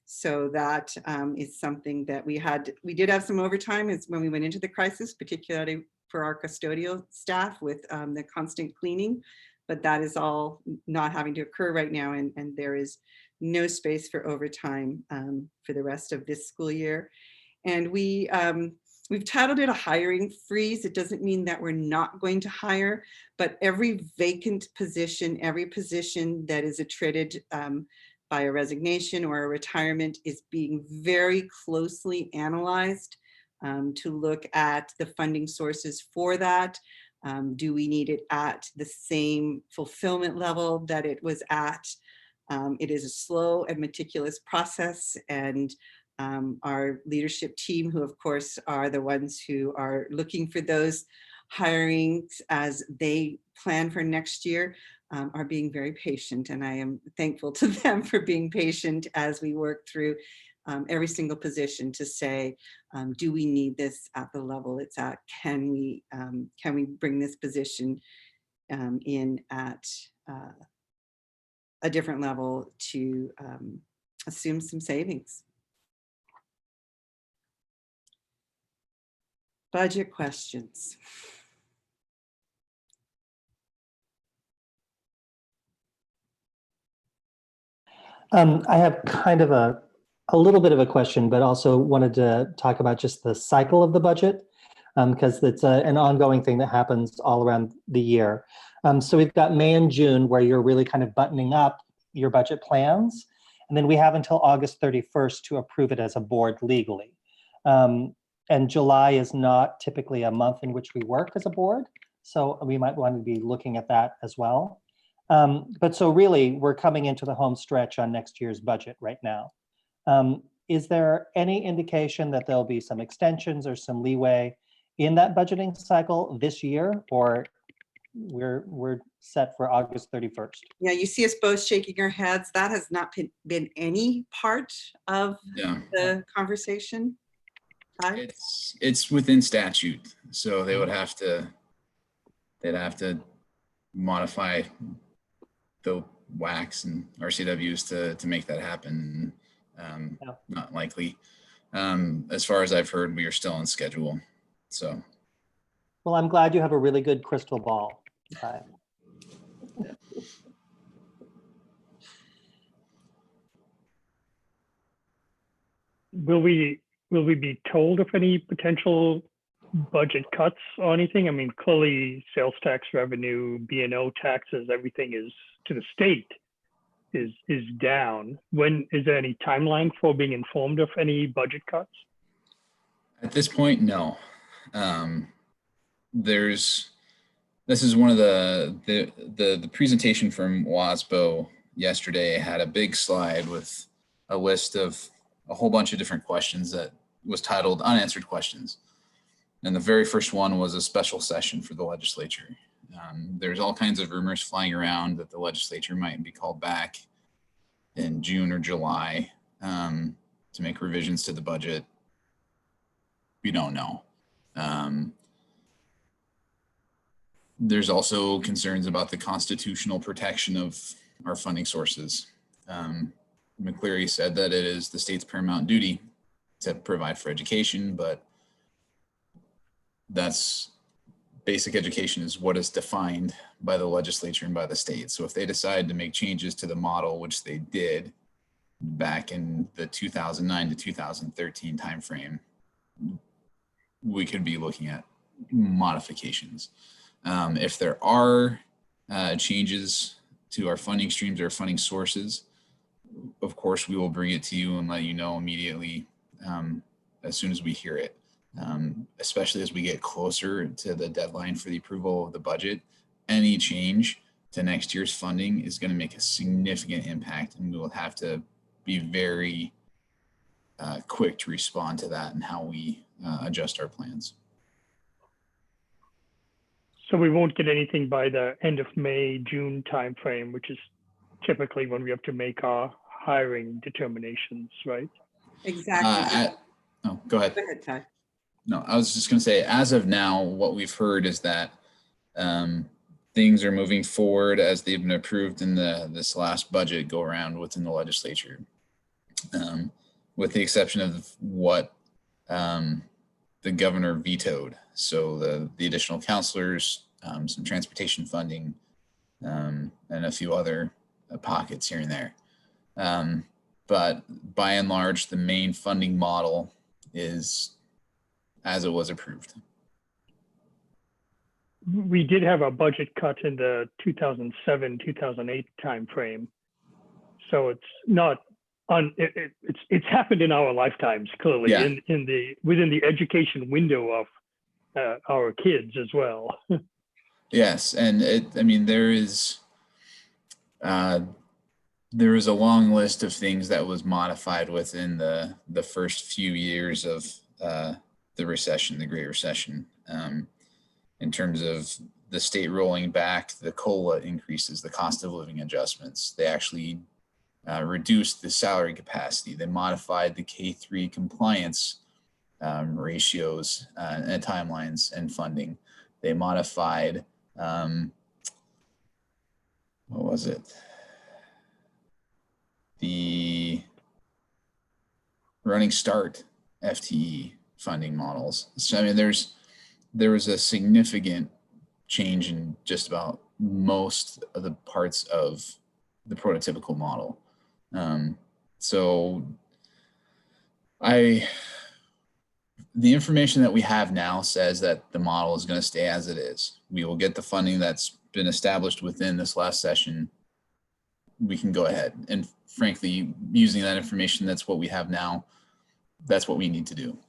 So that is something that we did have some overtime is when we went into the crisis, particularly for our custodial staff with the constant cleaning, but that is all not having to occur right now. And there is no space for overtime for the rest of this school year. And we've titled it a hiring freeze. It doesn't mean that we're not going to hire, but every vacant position, every position that is attrited by a resignation or a retirement is being very closely analyzed to look at the funding sources for that. Do we need it at the same fulfillment level that it was at? It is a slow and meticulous process, and our leadership team, who of course are the ones who are looking for those hirings as they plan for next year, are being very patient, and I am thankful to them for being patient as we work through every single position to say, do we need this at the level it's at? Can we bring this position in at a different level to assume some savings? Budget questions. I have kind of a little bit of a question, but also wanted to talk about just the cycle of the budget, because it's an ongoing thing that happens all around the year. So we've got May and June where you're really kind of buttoning up your budget plans. And then we have until August 31st to approve it as a board legally. And July is not typically a month in which we work as a board. So we might want to be looking at that as well. But so really, we're coming into the home stretch on next year's budget right now. Is there any indication that there'll be some extensions or some leeway in that budgeting cycle this year, or we're set for August 31st? Yeah, you see us both shaking our heads. That has not been any part of the conversation. Hi? It's within statute, so they would have to modify the WACs and RCWs to make that happen. Not likely. as far as I've heard, we are still on schedule. So Well, I'm glad you have a really good crystal ball. Will we be told of any potential budget cuts or anything? I mean, clearly sales tax revenue, B&O taxes, everything is to the state is down. When is there any timeline for being informed of any budget cuts? at this point, no. This is one of the presentation from WASBO yesterday had a big slide with a list of a whole bunch of different questions that was titled unanswered questions. And the very first one was a special session for the legislature. There's all kinds of rumors flying around that the legislature might be called back in June or July to make revisions to the budget. We don't know. There's also concerns about the constitutional protection of our funding sources. McCleary said that it is the state's paramount duty to provide for education, but that's basic education is what is defined by the legislature and by the state. So if they decide to make changes to the model, which they did back in the 2009 to 2013 timeframe, we could be looking at modifications. If there are changes to our funding streams or funding sources, of course, we will bring it to you and let you know immediately as soon as we hear it, especially as we get closer to the deadline for the approval of the budget. Any change to next year's funding is going to make a significant impact, and we will have to be very quick to respond to that and how we adjust our plans. So we won't get anything by the end of May, June timeframe, which is typically when we have to make our hiring determinations, right? Exactly. Go ahead. Go ahead, Ty. No, I was just going to say, as of now, what we've heard is that things are moving forward as they've been approved in this last budget go around within the legislature, with the exception of what the governor vetoed. So the additional counselors, some transportation funding, and a few other pockets here and there. But by and large, the main funding model is as it was approved. We did have a budget cut in the 2007, 2008 timeframe. So it's not it's happened in our lifetimes, clearly, Yeah. within the education window of our kids as well. Yes, and there is a long list of things that was modified within the first few years of the recession, the Great Recession, in terms of the state rolling back the COLA increases, the cost of living adjustments. They actually reduced the salary capacity. They modified the K-3 compliance ratios and timelines and funding. They modified, what was it? The Running Start FTE funding models. So there was a significant change in just about most of the parts of the prototypical model. So the information that we have now says that the model is going to stay as it is. We will get the funding that's been established within this last session. We can go ahead. And frankly, using that information, that's what we have now. That's what we need to do.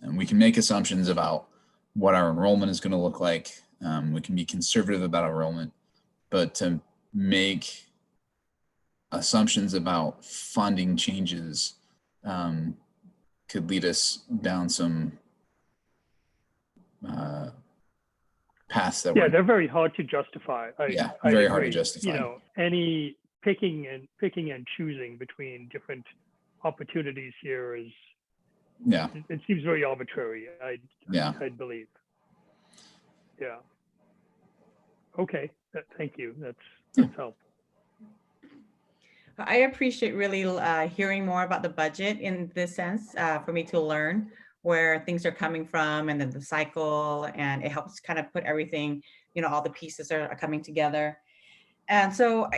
And we can make assumptions about what our enrollment is going to look like. We can be conservative about enrollment, but to make assumptions about funding changes could lead us down some paths that they're very hard to justify. Very hard to justify. You know, any picking and choosing between different opportunities here is, it seems very arbitrary. I'd believe. Yeah. Okay. Thank you. That's helpful. I appreciate really hearing more about the budget in this sense for me to learn where things are coming from and then the cycle, and it helps kind of put everything, all the pieces are coming together. And so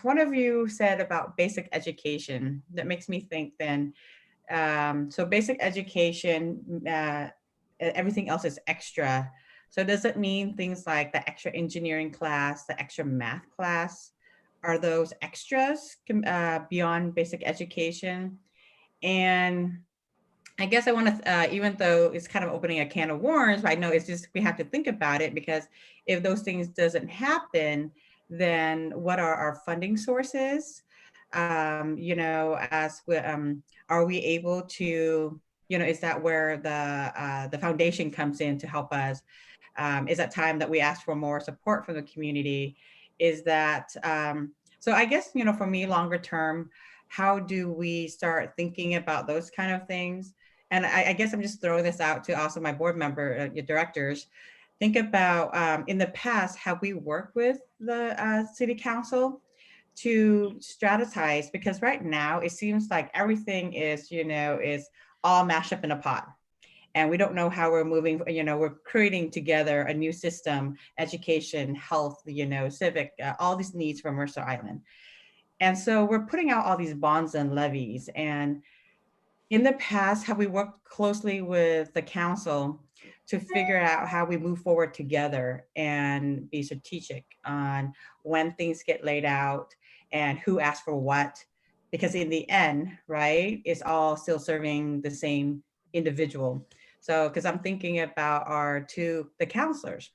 one of you said about basic education. That makes me think then, so basic education, everything else is extra. So does it mean things like the extra engineering class, the extra math class, are those extras beyond basic education? And I guess I want to, even though it's kind of opening a can of worms, but I know it's just, we have to think about it, because if those things doesn't happen, then what are our funding sources? As we, are we able to, is that where the foundation comes in to help us? Is that time that we ask for more support from the community? Is that, so I guess, for me, longer term, how do we start thinking about those kind of things? And I guess I'm just throwing this out to also my board member, your directors. Think about, in the past, have we worked with the city council to strategize? Because right now it seems like everything is, is all mashed up in a pot. And we don't know how we're moving, we're creating together a new system, education, health, civic, all these needs for Mercer Island. And so we're putting out all these bonds and levies. And in the past, have we worked closely with the council to figure out how we move forward together and be strategic on when things get laid out and who asks for what? Because in the end, right, it's all still serving the same individual. So, because I'm thinking about the counselors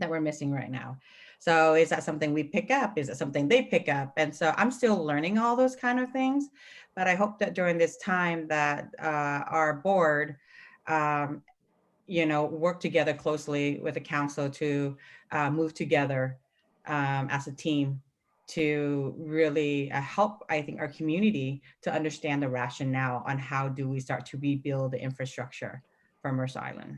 that we're missing right now. So is that something we pick up? Is it something they pick up? And so I'm still learning all those kind of things, but I hope that during this time that our board, work together closely with the council to move together as a team to really help, I think, our community to understand the rationale on how do we start to rebuild the infrastructure for Mercer Island.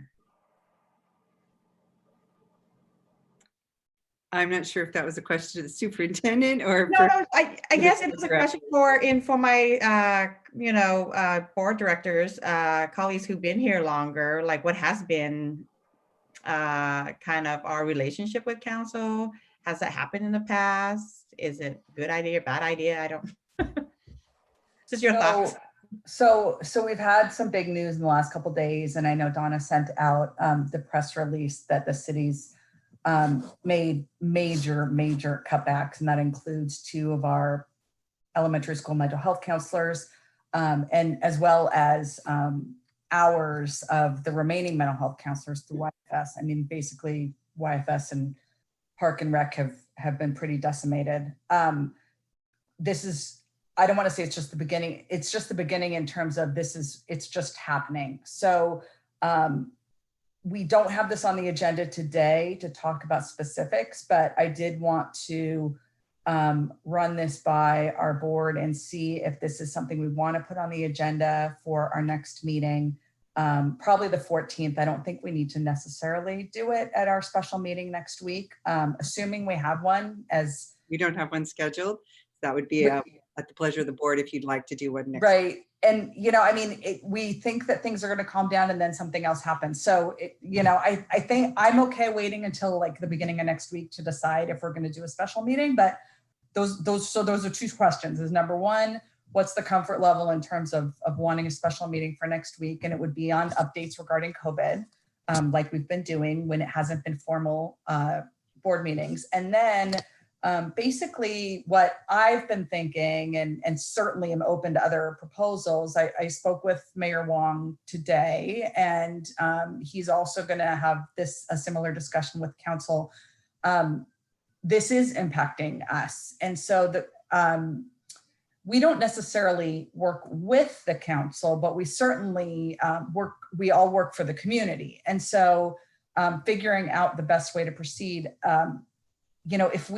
I'm not sure if that was a question to the superintendent or. No, I guess it was a question for my, board directors, colleagues who've been here longer, like what has been kind of our relationship with council? Has that happened in the past? Is it a good idea, bad idea? I don't. Just your thoughts. So we've had some big news in the last couple of days, and I know Donna sent out the press release that the city's made major cutbacks, and that includes 2 of our elementary school mental health counselors, and as well as hours of the remaining mental health counselors through YFS. I mean, basically YFS and Park and Rec have been pretty decimated. This is, I don't want to say it's just the beginning. It's just the beginning in terms of it's just happening. So we don't have this on the agenda today to talk about specifics, but I did want to run this by our board and see if this is something we want to put on the agenda for our next meeting, probably the 14th. I don't think we need to necessarily do it at our special meeting next week, assuming we have one. As we don't have one scheduled, that would be at the pleasure of the board if you'd like to do one next right week. And I mean, we think that things are going to calm down and then something else happens. So I think I'm okay waiting until like the beginning of next week to decide if we're going to do a special meeting. But those are 2 questions. Is number 1, what's the comfort level in terms of wanting a special meeting for next week? And it would be on updates regarding COVID, like we've been doing when it hasn't been formal board meetings. And then basically what I've been thinking, and certainly am open to other proposals. I spoke with Mayor Wong today, and he's also going to have a similar discussion with council. This is impacting us. And so we don't necessarily work with the council, but we certainly we all work for the community. And so figuring out the best way to proceed, if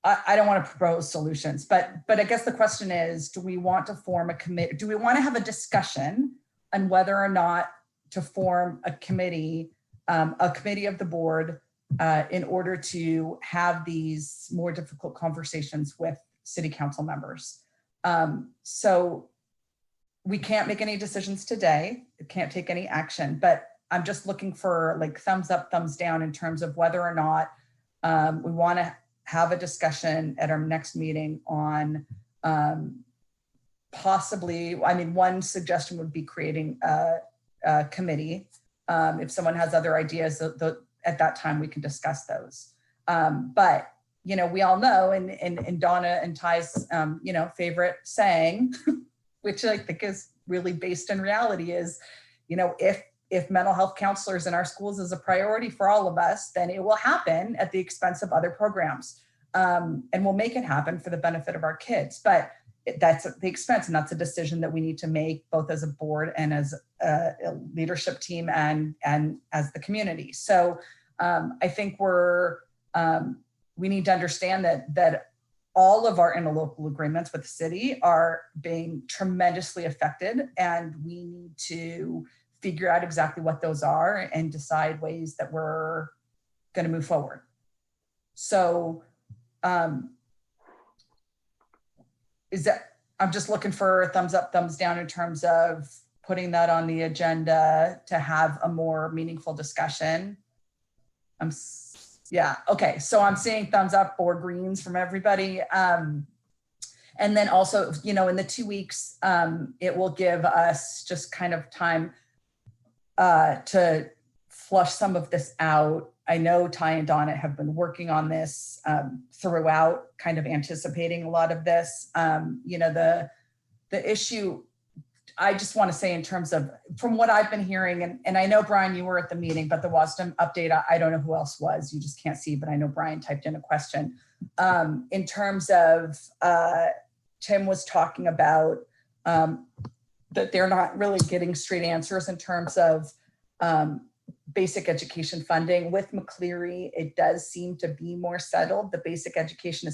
I don't want to propose solutions, but I guess the question is, do we want to form a committee? Do we want to have a discussion on whether or not to form a committee of the board in order to have these more difficult conversations with city council members. So we can't make any decisions today. It can't take any action, but I'm just looking for like thumbs up, thumbs down in terms of whether or not we want to have a discussion at our next meeting on possibly, I mean, one suggestion would be creating a committee. If someone has other ideas, at that time we can discuss those. But you know, we all know, and Donna and Ty's, you know, favorite saying, which I think is really based in reality, is, you know, if mental health counselors in our schools is a priority for all of us, then it will happen at the expense of other programs. And we'll make it happen for the benefit of our kids. But that's at the expense, and that's a decision that we need to make both as a board and as a leadership team and as the community. So I think we need to understand that all of our interlocal agreements with the city are being tremendously affected, and we need to figure out exactly what those are and decide ways that we're going to move forward. So I'm just looking for a thumbs up, thumbs down in terms of putting that on the agenda to have a more meaningful discussion. Yeah, okay, so I'm seeing thumbs up or greens from everybody. And then also, you know, in the 2 weeks, it will give us just kind of time to flush some of this out. I know Ty and Donna have been working on this throughout, kind of anticipating a lot of this. You know, the issue, I just want to say in terms of, from what I've been hearing, and I know, Brian, you were at the meeting, but the WASDM update, I don't know who else was, you just can't see, but I know Brian typed in a question. In terms of, Tim was talking about that they're not really getting straight answers in terms of basic education funding. With McCleary, it does seem to be more settled. The basic education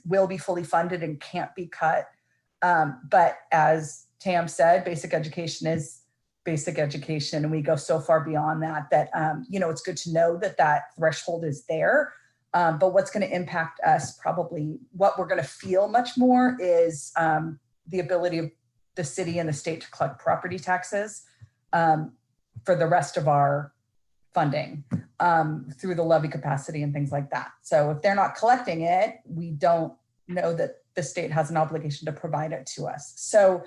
will be fully funded and can't be cut. But as Tam said, basic education is basic education, and we go so far beyond that, you know, it's good to know that threshold is there. But what's going to impact us, probably what we're going to feel much more, is the ability of the city and the state to collect property taxes for the rest of our funding through the levy capacity and things like that. So if they're not collecting it, we don't know that the state has an obligation to provide it to us. So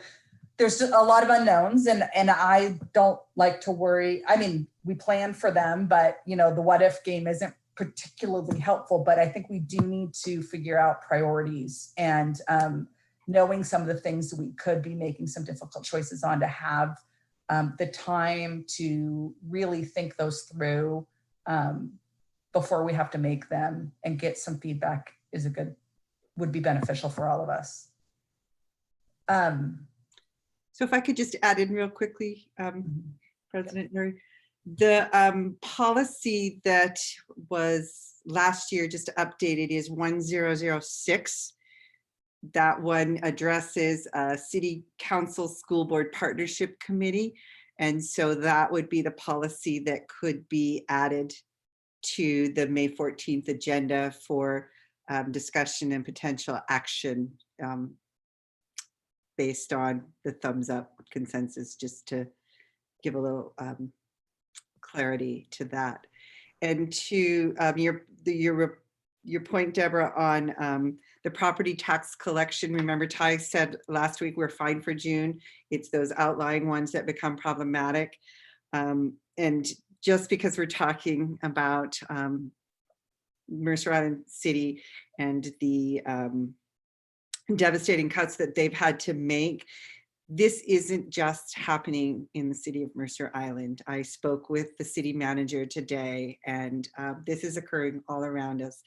there's a lot of unknowns, and I don't like to worry. I mean, we plan for them, but you know, the what if game isn't particularly helpful, but I think we do need to figure out priorities, and knowing some of the things that we could be making some difficult choices on, to have the time to really think those through before we have to make them, and get some feedback would be beneficial for all of us. So if I could just add in real quickly, President Murray, the policy that was last year just updated is 1006. That one addresses a city council school board partnership committee. And so that would be the policy that could be added to the May 14th agenda for discussion and potential action based on the thumbs up consensus, just to give a little clarity to that. And to your point, Deborah, on the property tax collection, remember Ty said last week we're fine for June. It's those outlying ones that become problematic. And just because we're talking about Mercer Island City and the devastating cuts that they've had to make, this isn't just happening in the city of Mercer Island. I spoke with the city manager today, and this is occurring all around us.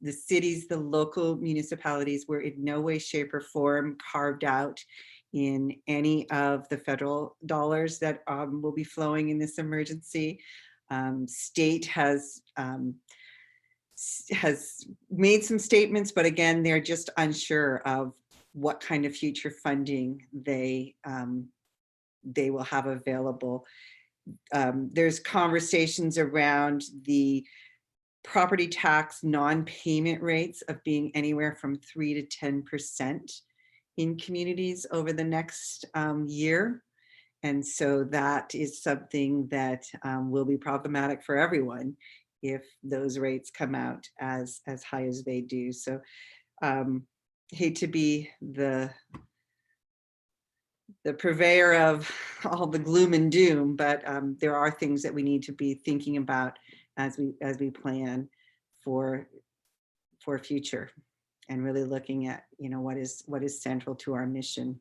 The cities, the local municipalities were in no way, shape, or form carved out in any of the federal dollars that will be flowing in this emergency. State has made some statements, but again, they're just unsure of what kind of future funding they will have available. There's conversations around the property tax non-payment rates of being anywhere from 3 to 10% in communities over the next year. And so that is something that will be problematic for everyone if those rates come out as high as they do. So hate to be the purveyor of all the gloom and doom, but there are things that we need to be thinking about as we plan for future, and really looking at, you know, what is central to our mission.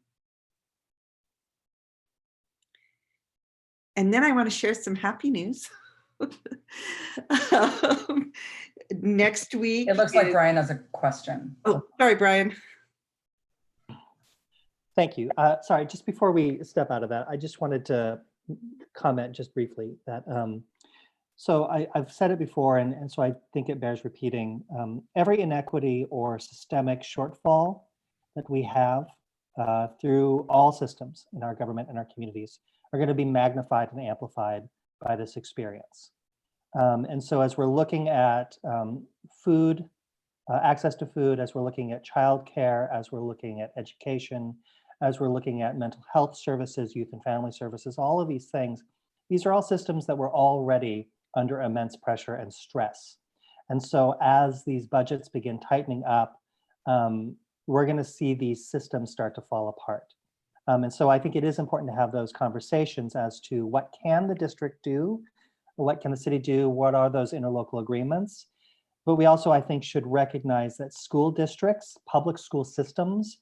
And then I want to share some happy news. Next week. It looks like Brian has a question. Oh, sorry, Brian. Thank you. Sorry, just before we step out of that, I just wanted to comment just briefly that, so I've said it before, and so I think it bears repeating. Every inequity or systemic shortfall that we have through all systems in our government and our communities are going to be magnified and amplified by this experience. And so as we're looking at food, access to food, as we're looking at childcare, as we're looking at education, as we're looking at mental health services, youth and family services, all of these things, these are all systems that were already under immense pressure and stress. And so as these budgets begin tightening up, we're going to see these systems start to fall apart. And so I think it is important to have those conversations as to what can the district do, what can the city do, what are those interlocal agreements. But we also, I think, should recognize that school districts, public school systems,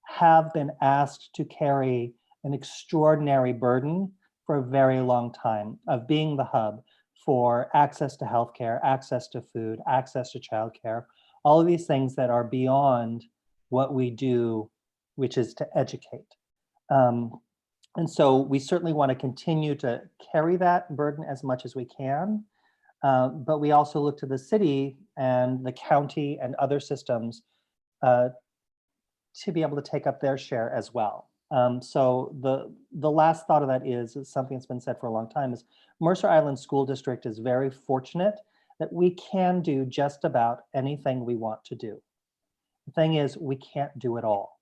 have been asked to carry an extraordinary burden for a very long time of being the hub for access to healthcare, access to food, access to childcare, all of these things that are beyond what we do, which is to educate. And so we certainly want to continue to carry that burden as much as we can, but we also look to the city and the county and other systems to be able to take up their share as well. So the last thought of that is something that's been said for a long time, is Mercer Island School District is very fortunate that we can do just about anything we want to do. The thing is, we can't do it all.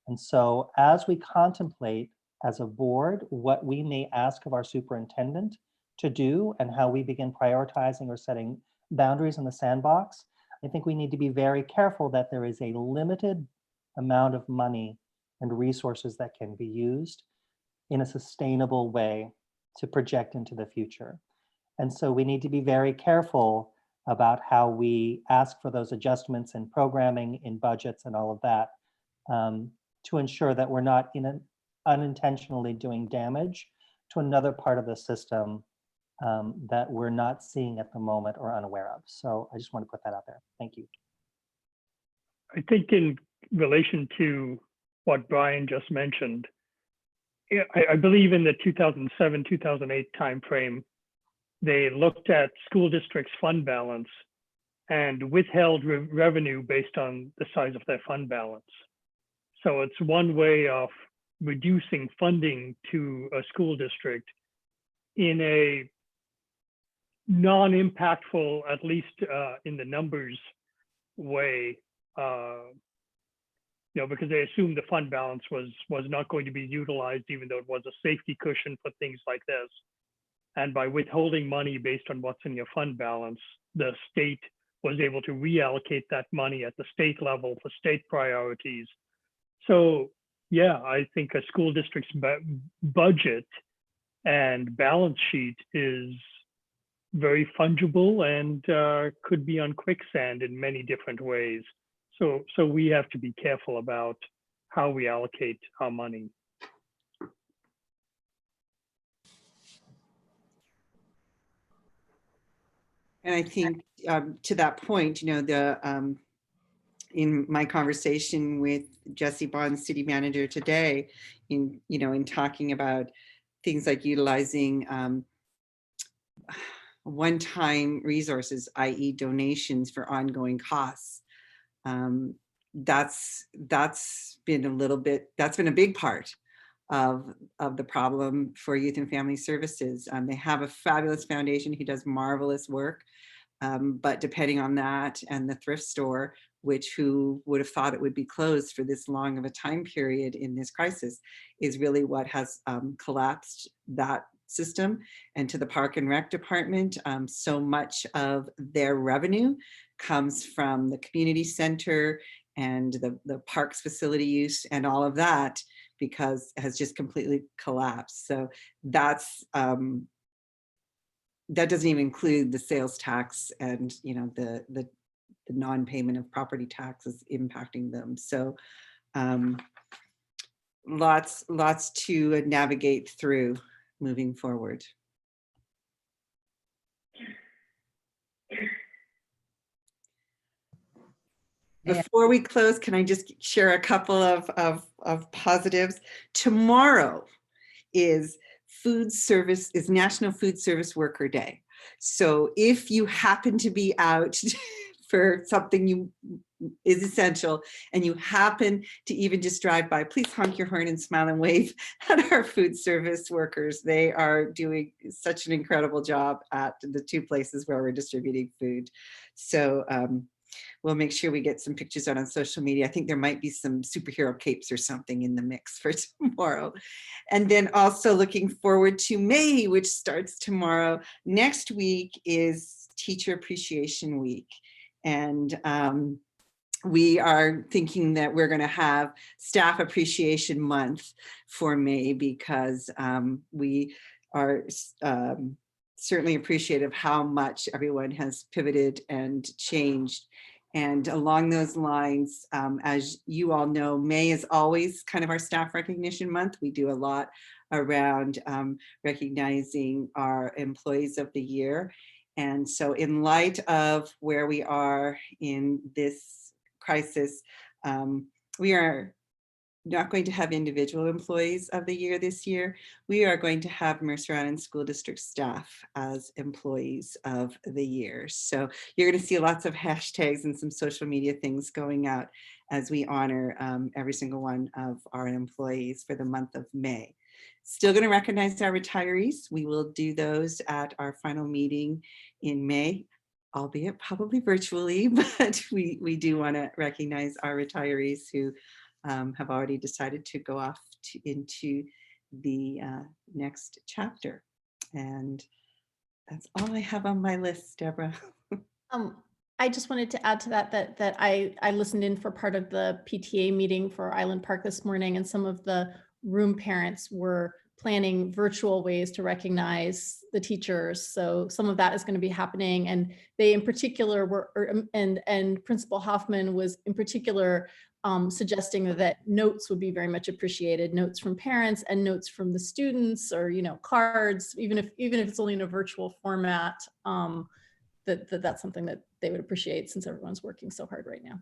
And so as we contemplate as a board what we may ask of our superintendent to do and how we begin prioritizing or setting boundaries in the sandbox, I think we need to be very careful that there is a limited amount of money and resources that can be used in a sustainable way to project into the future. And so we need to be very careful about how we ask for those adjustments in programming, in budgets, and all of that, to ensure that we're not unintentionally doing damage to another part of the system that we're not seeing at the moment or unaware of. So I just want to put that out there. Thank you. I think in relation to what Brian just mentioned, I believe in the 2007-2008 timeframe, they looked at school districts' fund balance and withheld revenue based on the size of their fund balance. So it's one way of reducing funding to a school district in a non-impactful, at least in the numbers way, because they assumed the fund balance was not going to be utilized, even though it was a safety cushion for things like this. And by withholding money based on what's in your fund balance, the state was able to reallocate that money at the state level for state priorities. So yeah, I think a school district's budget and balance sheet is very fungible and could be on quicksand in many different ways. So we have to be careful about how we allocate our money. And I think to that point, in my conversation with Jesse Bond, city manager today, in talking about things like utilizing one-time resources, i.e. donations for ongoing costs. That's been a big part of the problem for Youth and Family Services. They have a fabulous foundation who does marvelous work, But depending on that and the thrift store, which who would have thought it would be closed for this long of a time period in this crisis, is really what has collapsed that system. And to the Park and Rec department, so much of their revenue comes from the community center and the parks facility use and all of that, because it has just completely collapsed. So that's that doesn't even include the sales tax and, you know, the non-payment of property taxes impacting them. So lots to navigate through moving forward. Before we close, can I just share a couple of positives? Tomorrow is National Food Service Worker Day. So if you happen to be out for something is essential and you happen to even just drive by, please honk your horn and smile and wave at our food service workers. They are doing such an incredible job at the two places where we're distributing food. So we'll make sure we get some pictures out on social media. I think there might be some superhero capes or something in the mix for tomorrow. And then also looking forward to May, which starts tomorrow. Next week is Teacher Appreciation Week. And we are thinking that we're going to have Staff Appreciation Month for May, because we are certainly appreciative of how much everyone has pivoted and changed. And along those lines, as you all know, May is always kind of our Staff Recognition Month. We do a lot around recognizing our Employees of the Year. And so in light of where we are in this crisis, we are not going to have individual Employees of the Year this year. We are going to have Mercer Island School District staff as Employees of the Year. So you're going to see lots of hashtags and some social media things going out as we honor every single one of our employees for the month of May. Still going to recognize our retirees. We will do those at our final meeting in May, albeit probably virtually, but we do want to recognize our retirees who have already decided to go off into the next chapter. And that's all I have on my list, Deborah. I just wanted to add to that I listened in for part of the PTA meeting for Island Park this morning, and some of the room parents were planning virtual ways to recognize the teachers. So some of that is going to be happening, and they in particular were, and Principal Hoffman was in particular suggesting that notes would be very much appreciated, notes from parents and notes from the students, or, you know, cards, even if it's only in a virtual format, that's something that they would appreciate, since everyone's working so hard right now.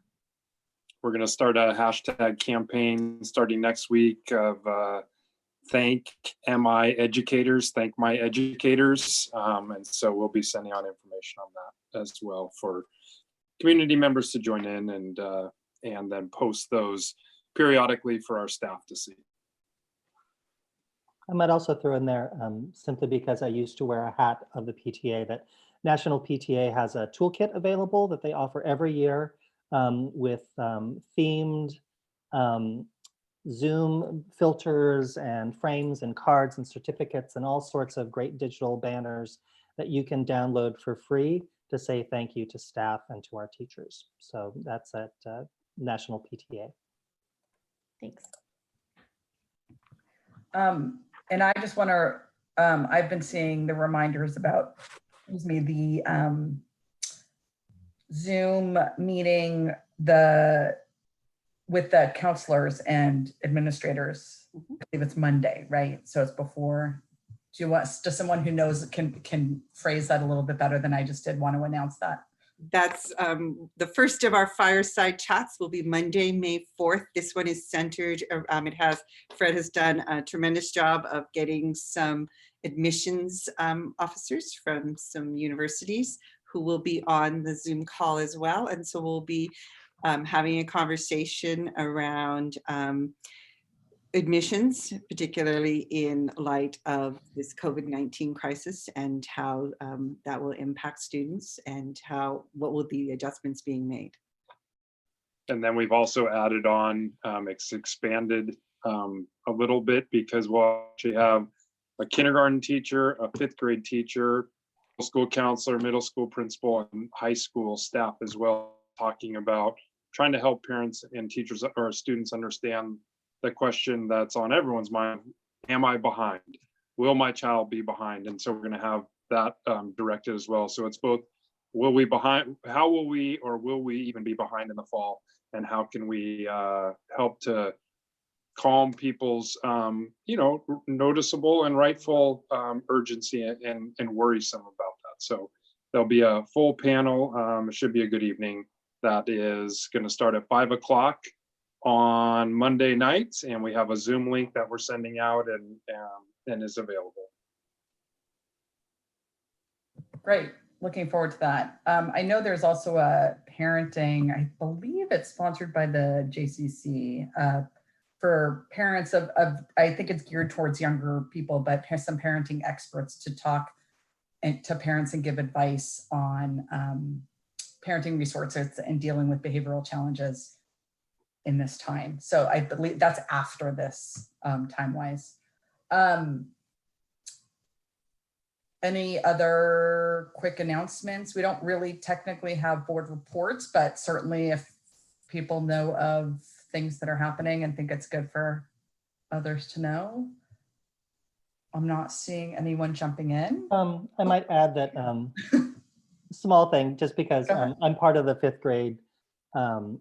We're going to start a hashtag campaign starting next week of thank MI educators, thank my educators. And so we'll be sending out information on that as well for community members to join in, and then post those periodically for our staff to see. I might also throw in there, simply because I used to wear a hat of the PTA, that National PTA has a toolkit available that they offer every year with themed Zoom filters and frames and cards and certificates and all sorts of great digital banners that you can download for free to say thank you to staff and to our teachers. So that's at National PTA. Thanks. And I just want to, I've been seeing the reminders about, the Zoom meeting with the counselors and administrators. I believe it's Monday, right? So it's before. Does someone who knows can phrase that a little bit better than I just did want to announce that? That's the first of our fireside chats will be Monday, May 4th. This one is centered, Fred has done a tremendous job of getting some admissions officers from some universities who will be on the Zoom call as well. And so we'll be having a conversation around admissions, particularly in light of this COVID-19 crisis and how that will impact students and what will the adjustments being made. And then we've also added on, it's expanded a little bit because we'll actually have a kindergarten teacher, a 5th grade teacher, school counselor, middle school principal, and high school staff as well, talking about trying to help parents and teachers or students understand the question that's on everyone's mind: am I behind? Will my child be behind? And so we're going to have that directed as well. So it's both, will we behind, how will we, or will we even be behind in the fall? And how can we help to calm people's, noticeable and rightful urgency and worrisome about that. So there'll be a full panel. It should be a good evening. That is going to start at 5 o'clock on Monday nights, and we have a Zoom link that we're sending out and is available. Great. Looking forward to that. I know there's also a parenting, I believe it's sponsored by the JCC, for parents of, I think it's geared towards younger people, but some parenting experts to talk to parents and give advice on parenting resources and dealing with behavioral challenges in this time. So I believe that's after this time-wise. Any other quick announcements? We don't really technically have board reports, but certainly if people know of things that are happening and think it's good for others to know. I'm not seeing anyone jumping in. I might add that small thing, just because I'm part of the 5th grade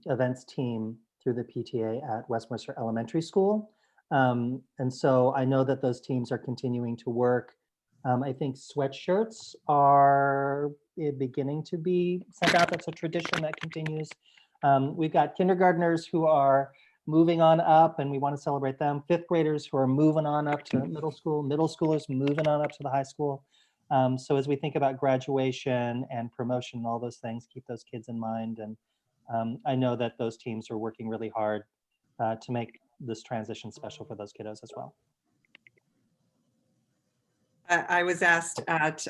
events team through the PTA at Westminster Elementary School. And so I know that those teams are continuing to work. I think sweatshirts are beginning to be sent out. That's a tradition that continues. We've got kindergartners who are moving on up, and we want to celebrate them. 5th graders who are moving on up to middle school, middle schoolers moving on up to the high school. So as we think about graduation and promotion and all those things, keep those kids in mind. And I know that those teams are working really hard to make this transition special for those kiddos as well. I was asked at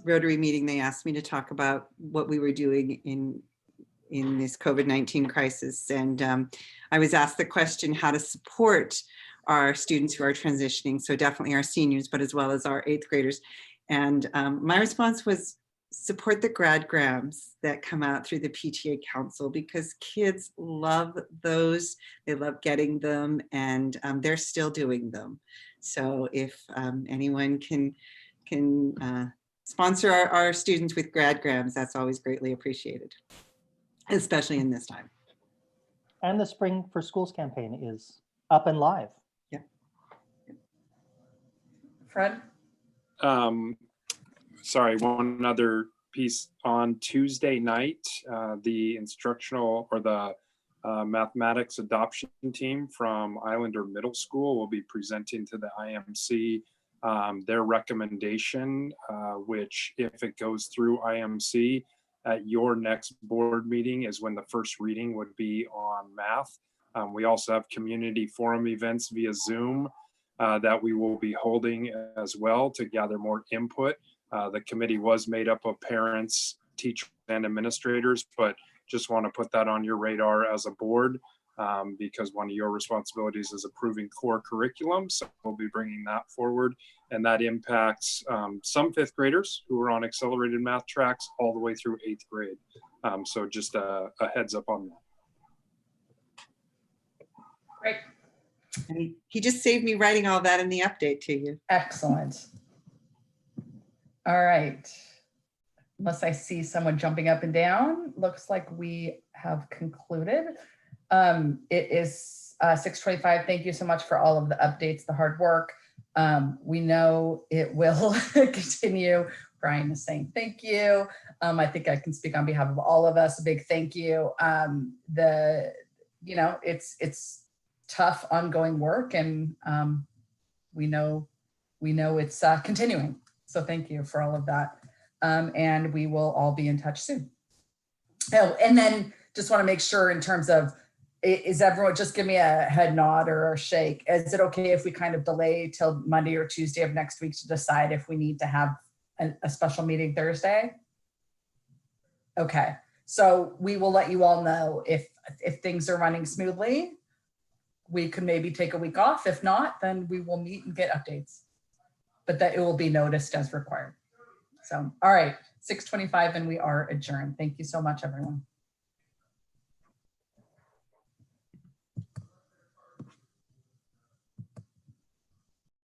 Rotary meeting, they asked me to talk about what we were doing in this COVID-19 crisis. And I was asked the question, how to support our students who are transitioning. So definitely our seniors, but as well as our 8th graders. And my response was, support the gradgrams that come out through the PTA Council, because kids love those. They love getting them, and they're still doing them. So if anyone can sponsor our students with gradgrams, that's always greatly appreciated, especially in this time. And the Spring for Schools campaign is up and live. Yeah. Fred? Sorry, one other piece. On Tuesday night, the instructional or the mathematics adoption team from Islander Middle School will be presenting to the IMC their recommendation, which if it goes through IMC at your next board meeting is when the first reading would be on math. We also have community forum events via Zoom that we will be holding as well to gather more input. The committee was made up of parents, teachers, and administrators, but just want to put that on your radar as a board because one of your responsibilities is approving core curriculum. So we'll be bringing that forward, and that impacts some 5th graders who are on accelerated math tracks all the way through 8th grade. So just a heads up on that. Great. And he just saved me writing all that in the update to you. Excellent. All right. Unless I see someone jumping up and down, looks like we have concluded. It is 6:25. Thank you so much for all of the updates, the hard work. We know it will continue. Brian is saying thank you. I think I can speak on behalf of all of us. A big thank you. It's tough, ongoing work, and we know it's continuing. So thank you for all of that. And we will all be in touch soon. Oh, and then just want to make sure in terms of Is everyone, just give me a head nod or a shake. Is it okay if we kind of delay till Monday or Tuesday of next week to decide if we need to have a special meeting Thursday? Okay, so we will let you all know if things are running smoothly. We could maybe take a week off. If not, then we will meet and get updates, but that it will be noticed as required. So, all right, 6:25 and we are adjourned. Thank you so much, everyone.